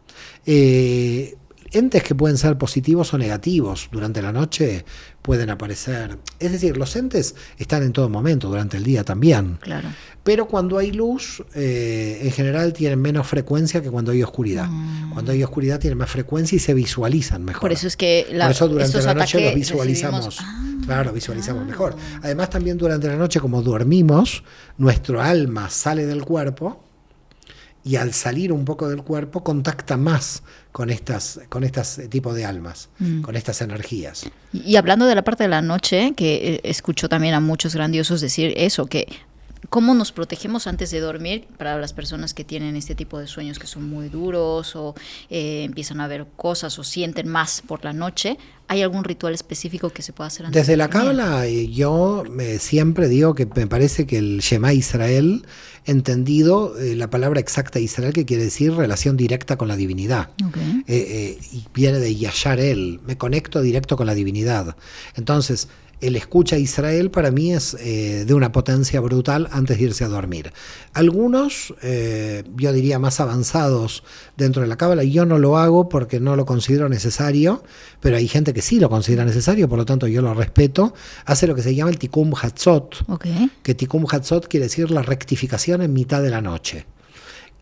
Entes que pueden ser positivos o negativos durante la noche pueden aparecer. Es decir, los entes están en todo momento, durante el día también. Claro. Pero cuando hay luz, en general tienen menos frecuencia que cuando hay oscuridad. Cuando hay oscuridad tienen más frecuencia y se visualizan mejor. Por eso es que por eso durante la noche los visualizamos. Visualizamos mejor. Además, también durante la noche, como dormimos, nuestro alma sale del cuerpo. Y al salir un poco del cuerpo contacta más con estas tipos de almas, con estas energías. Y hablando de la parte de la noche, que escucho también a muchos grandiosos decir eso, que cómo nos protegemos antes de dormir para las personas que tienen este tipo de sueños que son muy duros o empiezan a ver cosas o sienten más por la noche. ¿Hay algún ritual específico que se pueda hacer antes? Desde la cábala yo siempre digo que me parece que el Shema Israel, entendido la palabra exacta Israel, que quiere decir relación directa con la divinidad. Okay. Y viene de Yashar El, me conecto directo con la divinidad. Entonces, el escucha Israel para mí es de una potencia brutal antes de irse a dormir. Algunos, yo diría más avanzados dentro de la cábala, yo no lo hago porque no lo considero necesario, pero hay gente que sí lo considera necesario, por lo tanto yo lo respeto. Hace lo que se llama el Tikkun Hatzot, que Tikkun Hatzot quiere decir la rectificación en mitad de la noche.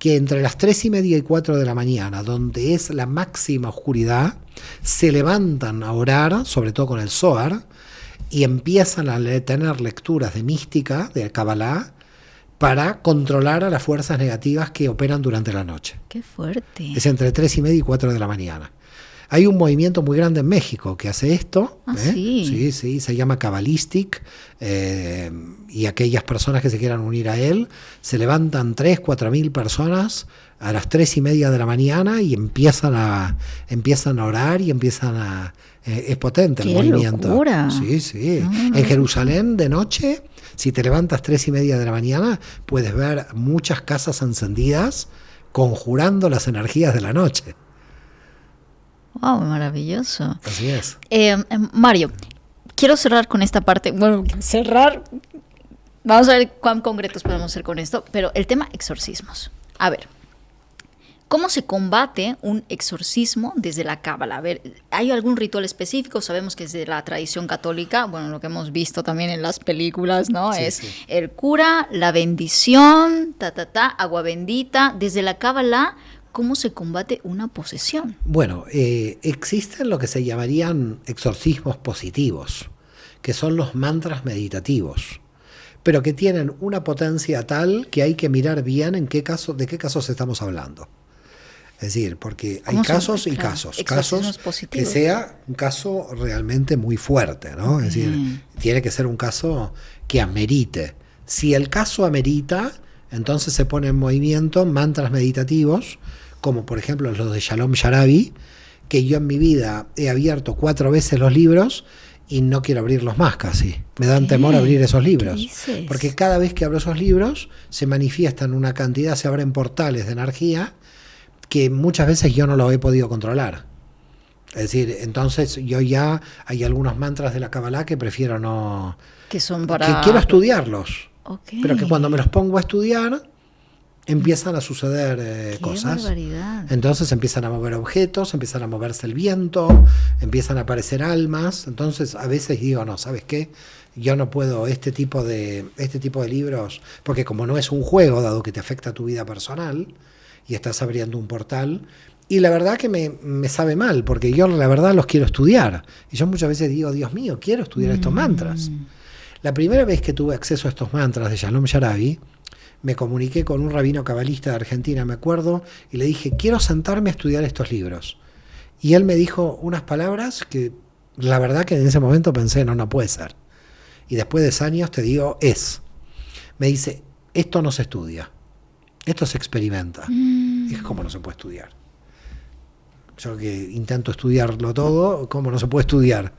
Que entre las 3:30 y 4 de la mañana, donde es la máxima oscuridad, se levantan a orar, sobre todo con el Zohar, y empiezan a tener lecturas de mística, de Kabbalah, para controlar a las fuerzas negativas que operan durante la noche. ¡Qué fuerte! Es entre 3:30 y 4 de la mañana. Hay un movimiento muy grande en México que hace esto. Sí, se llama Kabbalistic, y aquellas personas que se quieran unir a él, se levantan 3.000 a 4.000 personas a las 3:30 de la mañana y empiezan a orar y empiezan a... es potente el movimiento. ¡Locura! Sí. En Jerusalén, de noche, si te levantas 3:30 de la mañana, puedes ver muchas casas encendidas conjurando las energías de la noche. ¡Wow! Maravilloso. Así es. Mario, quiero cerrar con esta parte. Bueno, cerrar Vamos a ver cuán concretos podemos ser con esto, pero el tema exorcismos. A ver, ¿cómo se combate un exorcismo desde la Cábala? A ver, ¿hay algún ritual específico? Sabemos que es de la tradición católica, bueno, lo que hemos visto también en las películas, ¿no? Sí, es sí. el cura, la bendición, agua bendita. Desde la Cábala, ¿cómo se combate una posesión? Bueno, existen lo que se llamarían exorcismos positivos, que son los mantras meditativos, pero que tienen una potencia tal que hay que mirar bien de qué casos estamos hablando. Es decir, porque hay casos y casos. Casos que sea un caso realmente muy fuerte, ¿no? Es decir, tiene que ser un caso que amerite. Si el caso amerita, entonces se pone en movimiento mantras meditativos, como por ejemplo los de Shalom Sharabi, que yo en mi vida he abierto 4 veces los libros y no quiero abrirlos más casi. Me dan temor abrir esos libros. Porque cada vez que abro esos libros se manifiestan una cantidad, se abren portales de energía que muchas veces yo no lo he podido controlar. Es decir, entonces yo ya hay algunos mantras de la Kabbalah que prefiero no... Que son para... Que quiero estudiarlos. Okay. Pero que cuando me los pongo a estudiar empiezan a suceder cosas. Barbaridad. Entonces empiezan a mover objetos, empiezan a moverse el viento, empiezan a aparecer almas. Entonces a veces digo, no, ¿sabes qué? Yo no puedo este tipo de libros, porque como no es un juego, dado que te afecta a tu vida personal y estás abriendo un portal, y la verdad que me sabe mal, porque yo la verdad los quiero estudiar. Y yo muchas veces digo, Dios mío, quiero estudiar estos mantras. La primera vez que tuve acceso a estos mantras de Shalom Sharabi, me comuniqué con un rabino cabalista de Argentina, me acuerdo, y le dije, quiero sentarme a estudiar estos libros. Y él me dijo unas palabras que la verdad que en ese momento pensé, no puede ser. Y después de años te digo, me dice, esto no se estudia, esto se experimenta. Es como no se puede estudiar. Yo que intento estudiarlo todo, ¿cómo no se puede estudiar?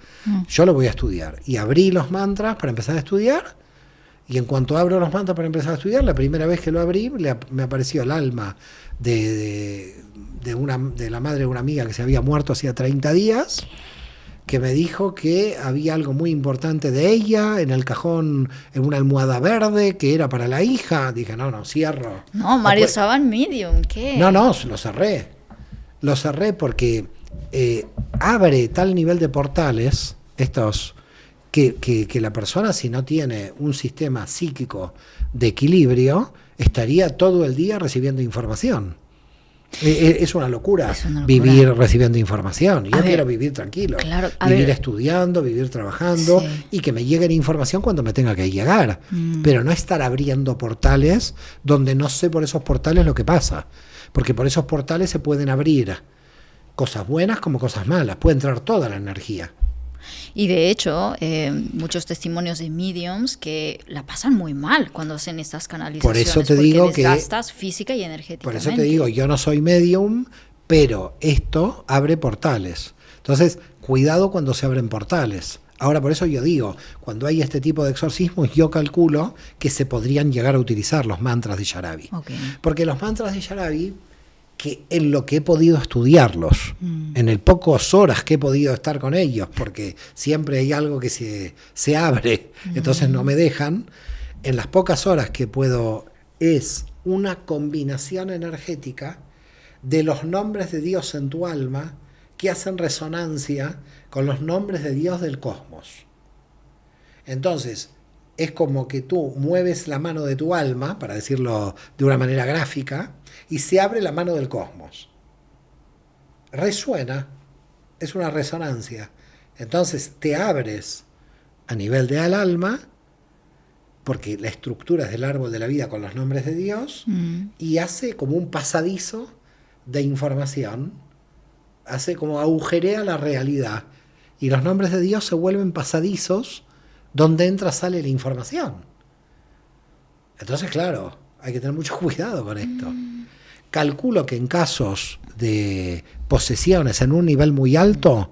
Yo lo voy a estudiar. Y abrí los mantras para empezar a estudiar. Y en cuanto abro los mantras para empezar a estudiar, la primera vez que lo abrí, me apareció el alma de la madre de una amiga que se había muerto hacía 30 días, que me dijo que había algo muy importante de ella en el cajón, en una almohada verde, que era para la hija. Dije, no, cierro. No, Mario Saban Medium, ¿qué? No, lo cerré. Lo cerré porque abre tal nivel de portales, estos... Que la persona, si no tiene un sistema psíquico de equilibrio, estaría todo el día recibiendo información. Es una locura vivir recibiendo información. Yo quiero vivir tranquilo, vivir estudiando, vivir trabajando, y que me llegue la información cuando me tenga que llegar. Pero no estar abriendo portales donde no sé por esos portales lo que pasa. Porque por esos portales se pueden abrir cosas buenas como cosas malas. Puede entrar toda la energía. Y de hecho, muchos testimonios de mediums que la pasan muy mal cuando hacen estas canalizaciones. Por eso te digo que desgastas física y energéticamente. Por eso te digo, yo no soy medium, pero esto abre portales. Entonces, cuidado cuando se abren portales. Ahora, por eso yo digo, cuando hay este tipo de exorcismos, yo calculo que se podrían llegar a utilizar los mantras de Sharabi. Porque los mantras de Sharabi, que en lo que he podido estudiarlos, en el pocas horas que he podido estar con ellos, porque siempre hay algo que se abre, entonces no me dejan, en las pocas horas que puedo, es una combinación energética de los nombres de Dios en tu alma que hacen resonancia con los nombres de Dios del cosmos. Entonces, es como que tú mueves la mano de tu alma, para decirlo de una manera gráfica, y se abre la mano del cosmos. Resuena, es una resonancia. Entonces te abres a nivel de al alma, porque la estructura es del árbol de la vida con los nombres de Dios, y hace como un pasadizo de información, hace como agujerea la realidad, y los nombres de Dios se vuelven pasadizos donde entra, sale la información. Entonces, claro, hay que tener mucho cuidado con esto. Calculo que en casos de posesiones en un nivel muy alto,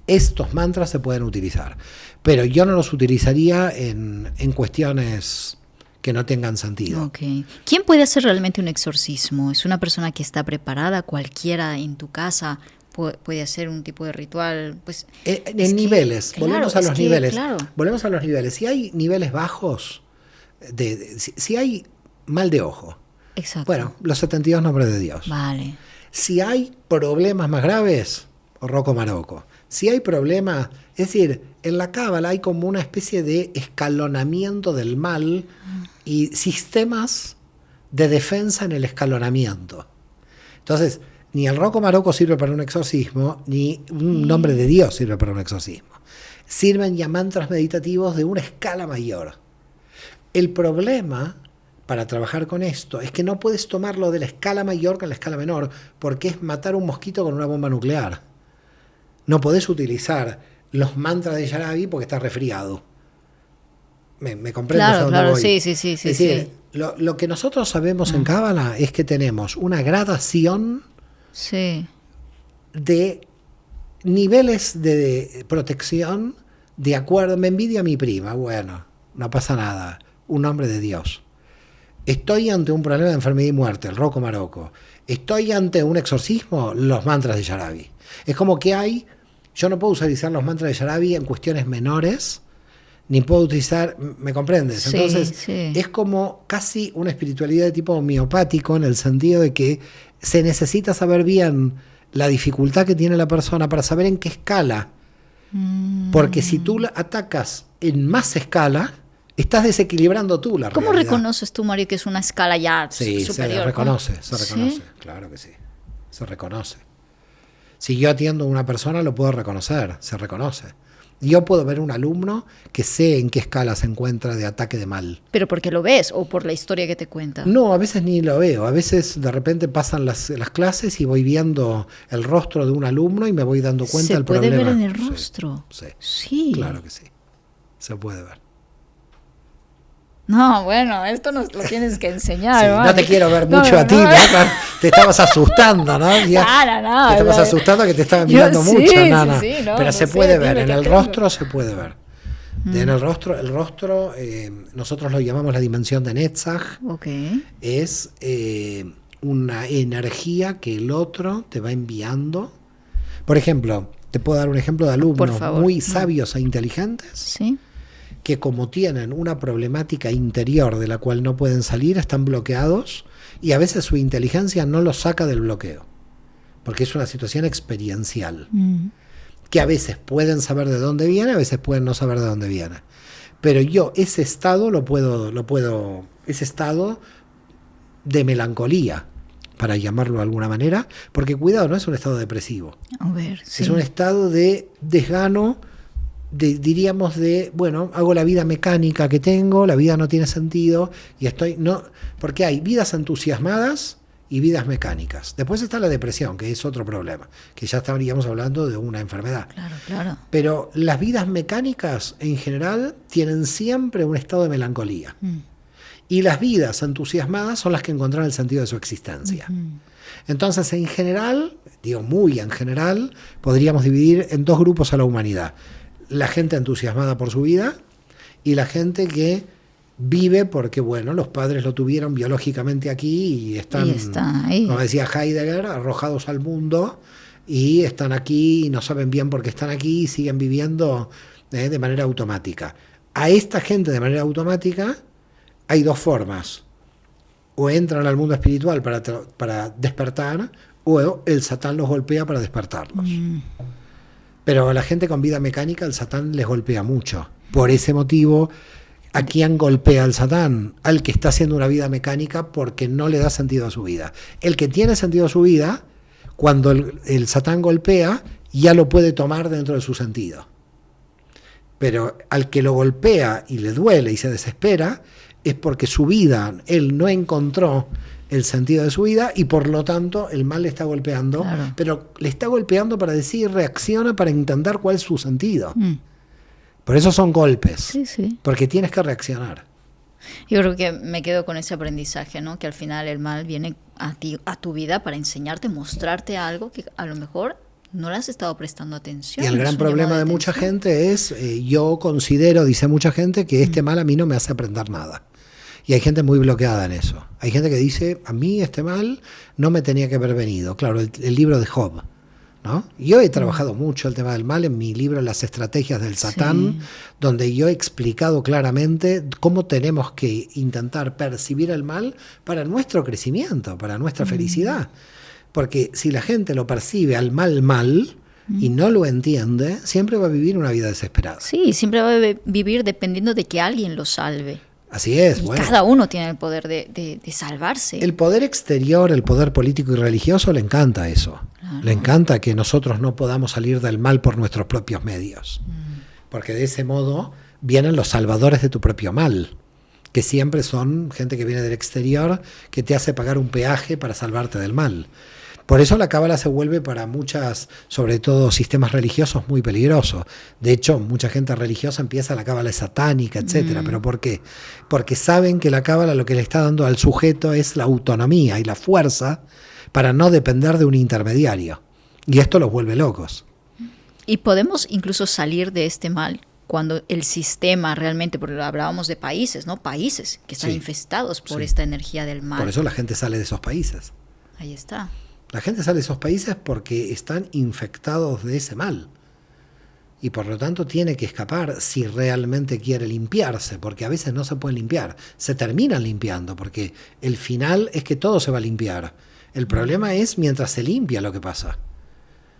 estos mantras se pueden utilizar. Pero yo no los utilizaría en cuestiones que no tengan sentido. ¿Quién puede hacer realmente un exorcismo? ¿Es una persona que está preparada? ¿Cualquiera en tu casa puede hacer un tipo de ritual? Pues, en niveles, volvemos a los niveles. Volvemos a los niveles. Si hay niveles bajos, si hay mal de ojo, Exacto. bueno, los 72 nombres de Dios. Vale. Si hay problemas más graves, Rocco Marocco. Si hay problemas, es decir, en la cábala hay como una especie de escalonamiento del mal y sistemas de defensa en el escalonamiento. Entonces, ni el Rocco Marocco sirve para un exorcismo, ni un nombre de Dios sirve para un exorcismo. Sirven ya mantras meditativos de una escala mayor. El problema para trabajar con esto es que no puedes tomarlo de la escala mayor con la escala menor, porque es matar un mosquito con una bomba nuclear. No podés utilizar los mantras de Yarabi porque estás resfriado. ¿Me comprendes? Claro, a dónde claro, voy? sí. Es decir, lo que nosotros sabemos en Cábala es que tenemos una gradación de niveles de protección de acuerdo. Me envidia a mi prima, bueno, no pasa nada, un nombre de Dios. Estoy ante un problema de enfermedad y muerte, el Rocco Marocco. Estoy ante un exorcismo, los mantras de Yarabi. Es como que yo no puedo utilizar los mantras de Yarabi en cuestiones menores, ni puedo utilizar, ¿me comprendes? Sí, entonces es como casi una espiritualidad de tipo homeopático, en el sentido de que se necesita saber bien la dificultad que tiene la persona para saber en qué escala. Porque si tú la atacas en más escala, estás desequilibrando tú la ¿Cómo realidad. reconoces tú, Mario, que es una escala ya superior? Se reconoce, ¿Sí? claro que sí, se reconoce. Si yo atiendo a una persona, lo puedo reconocer, se reconoce. Yo puedo ver un alumno que sé en qué escala se encuentra de ataque de mal. ¿Pero porque lo ves o por la historia que te cuenta? No, a veces ni lo veo. A veces de repente pasan las clases y voy viendo el rostro de un alumno y me voy dando cuenta del problema. ¿Se puede ver en el rostro? Sí, claro que sí. Se puede ver. No, bueno, esto nos lo tienes que enseñar. Sí, no te quiero ver mucho a ti, ¿no? Te estabas asustando, ¿no? Ya, no, te estabas asustando que te estaba mirando mucho, Nana. Sí, no, pero no se sé, puede ver, en el tengo. rostro se puede ver. En el rostro, nosotros lo llamamos la dimensión de Netzach. Okay. Es una energía que el otro te va enviando. Por ejemplo, te puedo dar un ejemplo de alumnos muy sabios e inteligentes. Sí. Que como tienen una problemática interior de la cual no pueden salir, están bloqueados y a veces su inteligencia no los saca del bloqueo, porque es una situación experiencial, que a veces pueden saber de dónde viene, a veces pueden no saber de dónde viene. Pero yo ese estado ese estado de melancolía, para llamarlo de alguna manera, porque cuidado, no es un estado depresivo. A ver, sí. Es un estado de desgano, diríamos bueno, hago la vida mecánica que tengo, la vida no tiene sentido y porque hay vidas entusiasmadas y vidas mecánicas. Después está la depresión, que es otro problema, que ya estaríamos hablando de una enfermedad. Claro. Pero las vidas mecánicas en general tienen siempre un estado de melancolía. Y las vidas entusiasmadas son las que encontraron el sentido de su existencia. Entonces, en general, muy en general, podríamos dividir en dos grupos a la humanidad. La gente entusiasmada por su vida y la gente que vive porque, bueno, los padres lo tuvieron biológicamente aquí y están, como decía Heidegger, arrojados al mundo y están aquí y no saben bien por qué están aquí y siguen viviendo de manera automática. A esta gente de manera automática hay dos formas. O entran al mundo espiritual para despertar, o el Satán los golpea para despertarlos. Pero a la gente con vida mecánica el Satán les golpea mucho. Por ese motivo, ¿a quién golpea el Satán? Al que está haciendo una vida mecánica porque no le da sentido a su vida. El que tiene sentido a su vida, cuando el Satán golpea, ya lo puede tomar dentro de su sentido. Pero al que lo golpea y le duele y se desespera, es porque su vida, él no encontró el sentido de su vida y por lo tanto el mal le está golpeando, pero le está golpeando para decir, reacciona para entender cuál es su sentido. Por eso son golpes, porque tienes que reaccionar. Yo creo que me quedo con ese aprendizaje, ¿no? Que al final el mal viene a tu vida para enseñarte, mostrarte algo que a lo mejor no le has estado prestando atención. Y el gran problema de mucha gente es, yo considero, dice mucha gente, que este mal a mí no me hace aprender nada. Y hay gente muy bloqueada en eso. Hay gente que dice, a mí este mal no me tenía que haber venido. Claro, el libro de Job, ¿no? Yo he trabajado mucho el tema del mal en mi libro Las estrategias del Satán, donde yo he explicado claramente cómo tenemos que intentar percibir el mal para nuestro crecimiento, para nuestra felicidad. Porque si la gente lo percibe al mal y no lo entiende, siempre va a vivir una vida desesperada. Sí, siempre va a vivir dependiendo de que alguien lo salve. Así es, Y bueno. cada uno tiene el poder de salvarse. El poder exterior, el poder político y religioso, le encanta eso. Claro. Le encanta que nosotros no podamos salir del mal por nuestros propios medios. Porque de ese modo vienen los salvadores de tu propio mal, que siempre son gente que viene del exterior, que te hace pagar un peaje para salvarte del mal. Por eso la cábala se vuelve para muchas, sobre todo sistemas religiosos, muy peligroso. De hecho, mucha gente religiosa empieza la cábala satánica, etcétera. ¿Pero por qué? Porque saben que la cábala lo que le está dando al sujeto es la autonomía y la fuerza para no depender de un intermediario. Y esto los vuelve locos. Y podemos incluso salir de este mal cuando el sistema realmente, porque hablábamos de países, ¿no? Países que están infestados por esta energía del mal. Por eso la gente sale de esos países. Ahí está. La gente sale de esos países porque están infectados de ese mal. Y por lo tanto tiene que escapar si realmente quiere limpiarse, porque a veces no se pueden limpiar. Se terminan limpiando, porque el final es que todo se va a limpiar. El problema es mientras se limpia lo que pasa.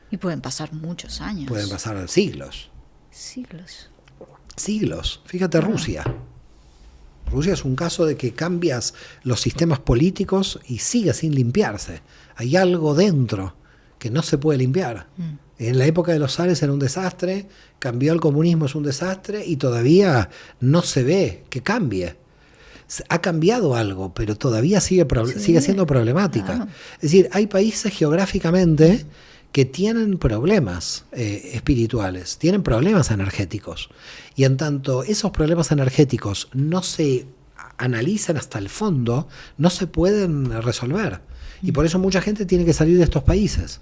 Y pueden pasar muchos años. Pueden pasar siglos. Siglos. Siglos. Fíjate Rusia. Rusia es un caso de que cambias los sistemas políticos y sigue sin limpiarse. Hay algo dentro que no se puede limpiar. En la época de los zares era un desastre, cambió el comunismo, es un desastre y todavía no se ve que cambie. Ha cambiado algo, pero todavía sigue siendo problemática. Claro. Es decir, hay países geográficamente que tienen problemas espirituales, tienen problemas energéticos. Y en tanto esos problemas energéticos no se analizan hasta el fondo, no se pueden resolver. Y por eso mucha gente tiene que salir de estos países.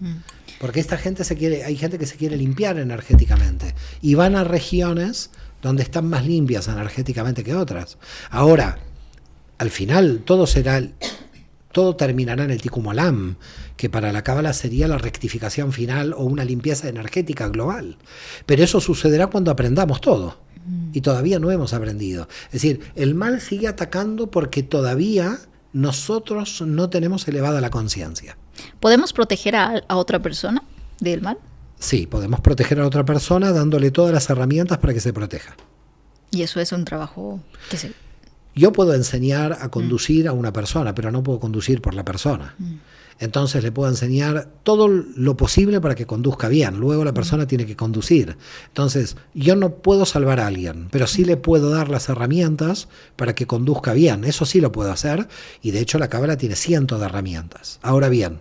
Porque esta gente hay gente que se quiere limpiar energéticamente. Y van a regiones donde están más limpias energéticamente que otras. Ahora, al final, todo terminará en el Tikkun Olam, que para la cábala sería la rectificación final o una limpieza energética global. Pero eso sucederá cuando aprendamos todo. Y todavía no hemos aprendido. Es decir, el mal sigue atacando porque todavía nosotros no tenemos elevada la conciencia. ¿Podemos proteger a otra persona del mal? Sí, podemos proteger a otra persona dándole todas las herramientas para que se proteja. Y eso es un trabajo que se... Yo puedo enseñar a conducir a una persona, pero no puedo conducir por la persona. Entonces le puedo enseñar todo lo posible para que conduzca bien. Luego la persona tiene que conducir. Entonces yo no puedo salvar a alguien, pero sí le puedo dar las herramientas para que conduzca bien. Eso sí lo puedo hacer. Y de hecho la cábala tiene cientos de herramientas. Ahora bien,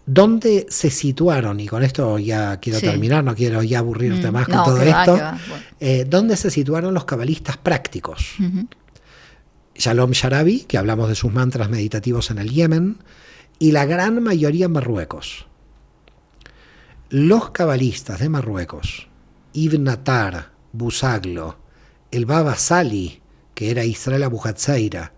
¿dónde se situaron? Y con esto ya quiero terminar, no quiero ya aburrirte más con todo esto. Bueno. ¿Dónde se situaron los cabalistas prácticos? Shalom Sharabi, que hablamos de sus mantras meditativos en el Yemen, y la gran mayoría en Marruecos. Los cabalistas de Marruecos, Ibn Attar, Busaglo, el Baba Sali, que era Israel Abu Hatzaira,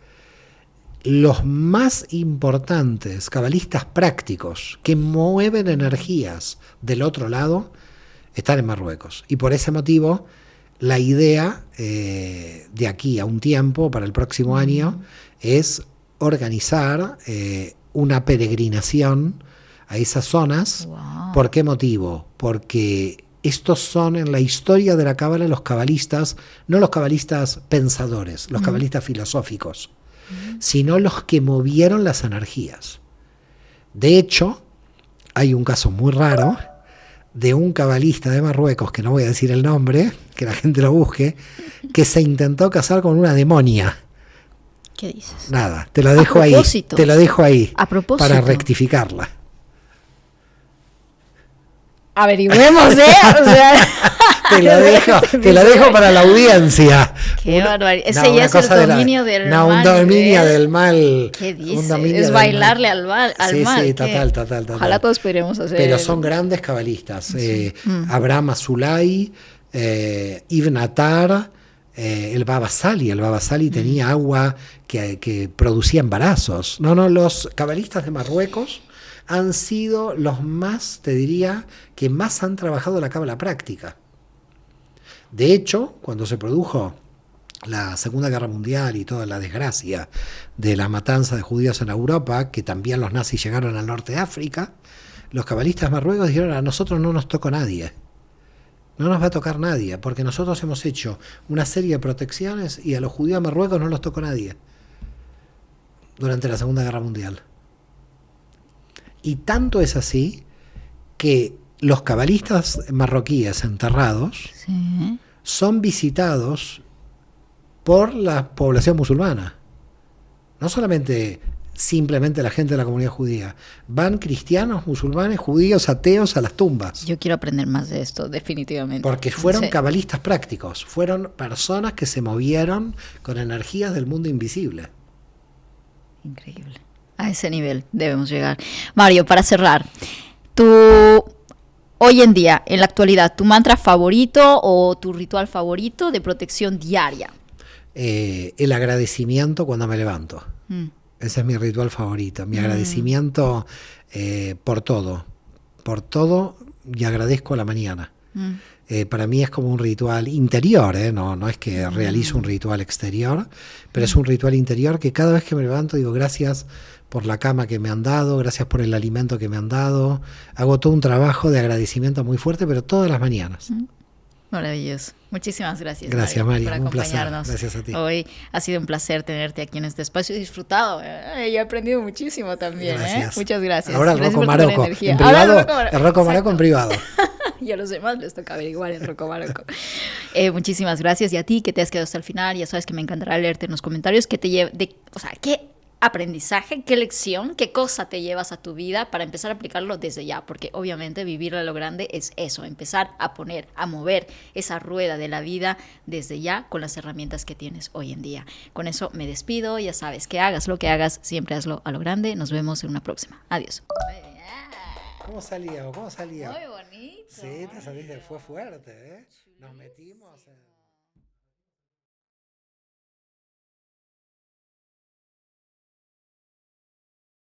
los más importantes cabalistas prácticos que mueven energías del otro lado están en Marruecos. Y por ese motivo, la idea de aquí a un tiempo, para el próximo año, es organizar una peregrinación a esas zonas. Wow. ¿Por qué motivo? Porque estos son en la historia de la cábala los cabalistas, no los cabalistas pensadores, los cabalistas filosóficos, sino los que movieron las energías. De hecho, hay un caso muy raro de un cabalista de Marruecos, que no voy a decir el nombre, que la gente lo busque, que se intentó casar con una demonia. ¿Qué dices? Nada, te lo dejo ahí. Te lo dejo ahí. A propósito. Para rectificarla. Averigüemos, ¿eh? O sea, te lo dejo para la audiencia. Qué barbaridad. Ese ya es el dominio del mal. No, un dominio del mal. ¿Qué dice? Es bailarle al mal. Sí, total. Ojalá todos podríamos hacer. Pero son grandes cabalistas. Sí. Abraham Azulay, Ibn Attar, el Baba Sali. El Baba Sali tenía agua que producía embarazos. No, los cabalistas de Marruecos han sido los más, te diría, que más han trabajado la cábala práctica. De hecho, cuando se produjo la Segunda Guerra Mundial y toda la desgracia de la matanza de judíos en Europa, que también los nazis llegaron al norte de África, los cabalistas marruecos dijeron: a nosotros no nos toca nadie, no nos va a tocar nadie, porque nosotros hemos hecho una serie de protecciones y a los judíos marruecos no los tocó nadie durante la Segunda Guerra Mundial. Y tanto es así que los cabalistas marroquíes enterrados Sí. son visitados por la población musulmana. No solamente simplemente la gente de la comunidad judía. Van cristianos, musulmanes, judíos, ateos a las tumbas. Yo quiero aprender más de esto, definitivamente. Porque fueron Sí. cabalistas prácticos. Fueron personas que se movieron con energías del mundo invisible. Increíble. A ese nivel debemos llegar. Mario, para cerrar, hoy en día, en la actualidad, ¿tu mantra favorito o tu ritual favorito de protección diaria? El agradecimiento cuando me levanto. Ese es mi ritual favorito. Mi agradecimiento por todo y agradezco a la mañana. Para mí es como un ritual interior, no es que realizo un ritual exterior, pero es un ritual interior que cada vez que me levanto digo: gracias por la cama que me han dado, gracias por el alimento que me han dado. Hago todo un trabajo de agradecimiento muy fuerte, pero todas las mañanas. Maravilloso. Muchísimas gracias. Gracias, María, por un placer. acompañarnos. Gracias a ti. Hoy ha sido un placer tenerte aquí en este espacio. He disfrutado. Y he aprendido muchísimo también. Gracias. Muchas gracias. Ahora el Gracias Rocco por tu Marocco. energía. En Ahora privado, el el Rocco Marocco en privado. Y a los demás les toca averiguar en Rocco Marocco. Muchísimas gracias. Y a ti que te has quedado hasta el final, ya sabes que me encantará leerte en los comentarios que te qué aprendizaje, qué lección, qué cosa te llevas a tu vida para empezar a aplicarlo desde ya, porque obviamente vivir a lo grande es eso, empezar a poner, a mover esa rueda de la vida desde ya con las herramientas que tienes hoy en día. Con eso me despido, ya sabes, que hagas lo que hagas, siempre hazlo a lo grande. Nos vemos en una próxima. Adiós. ¿Cómo salía? ¿Cómo salía? Muy bonito. Sí, te saliste, fue fuerte, ¿eh? Nos metimos en...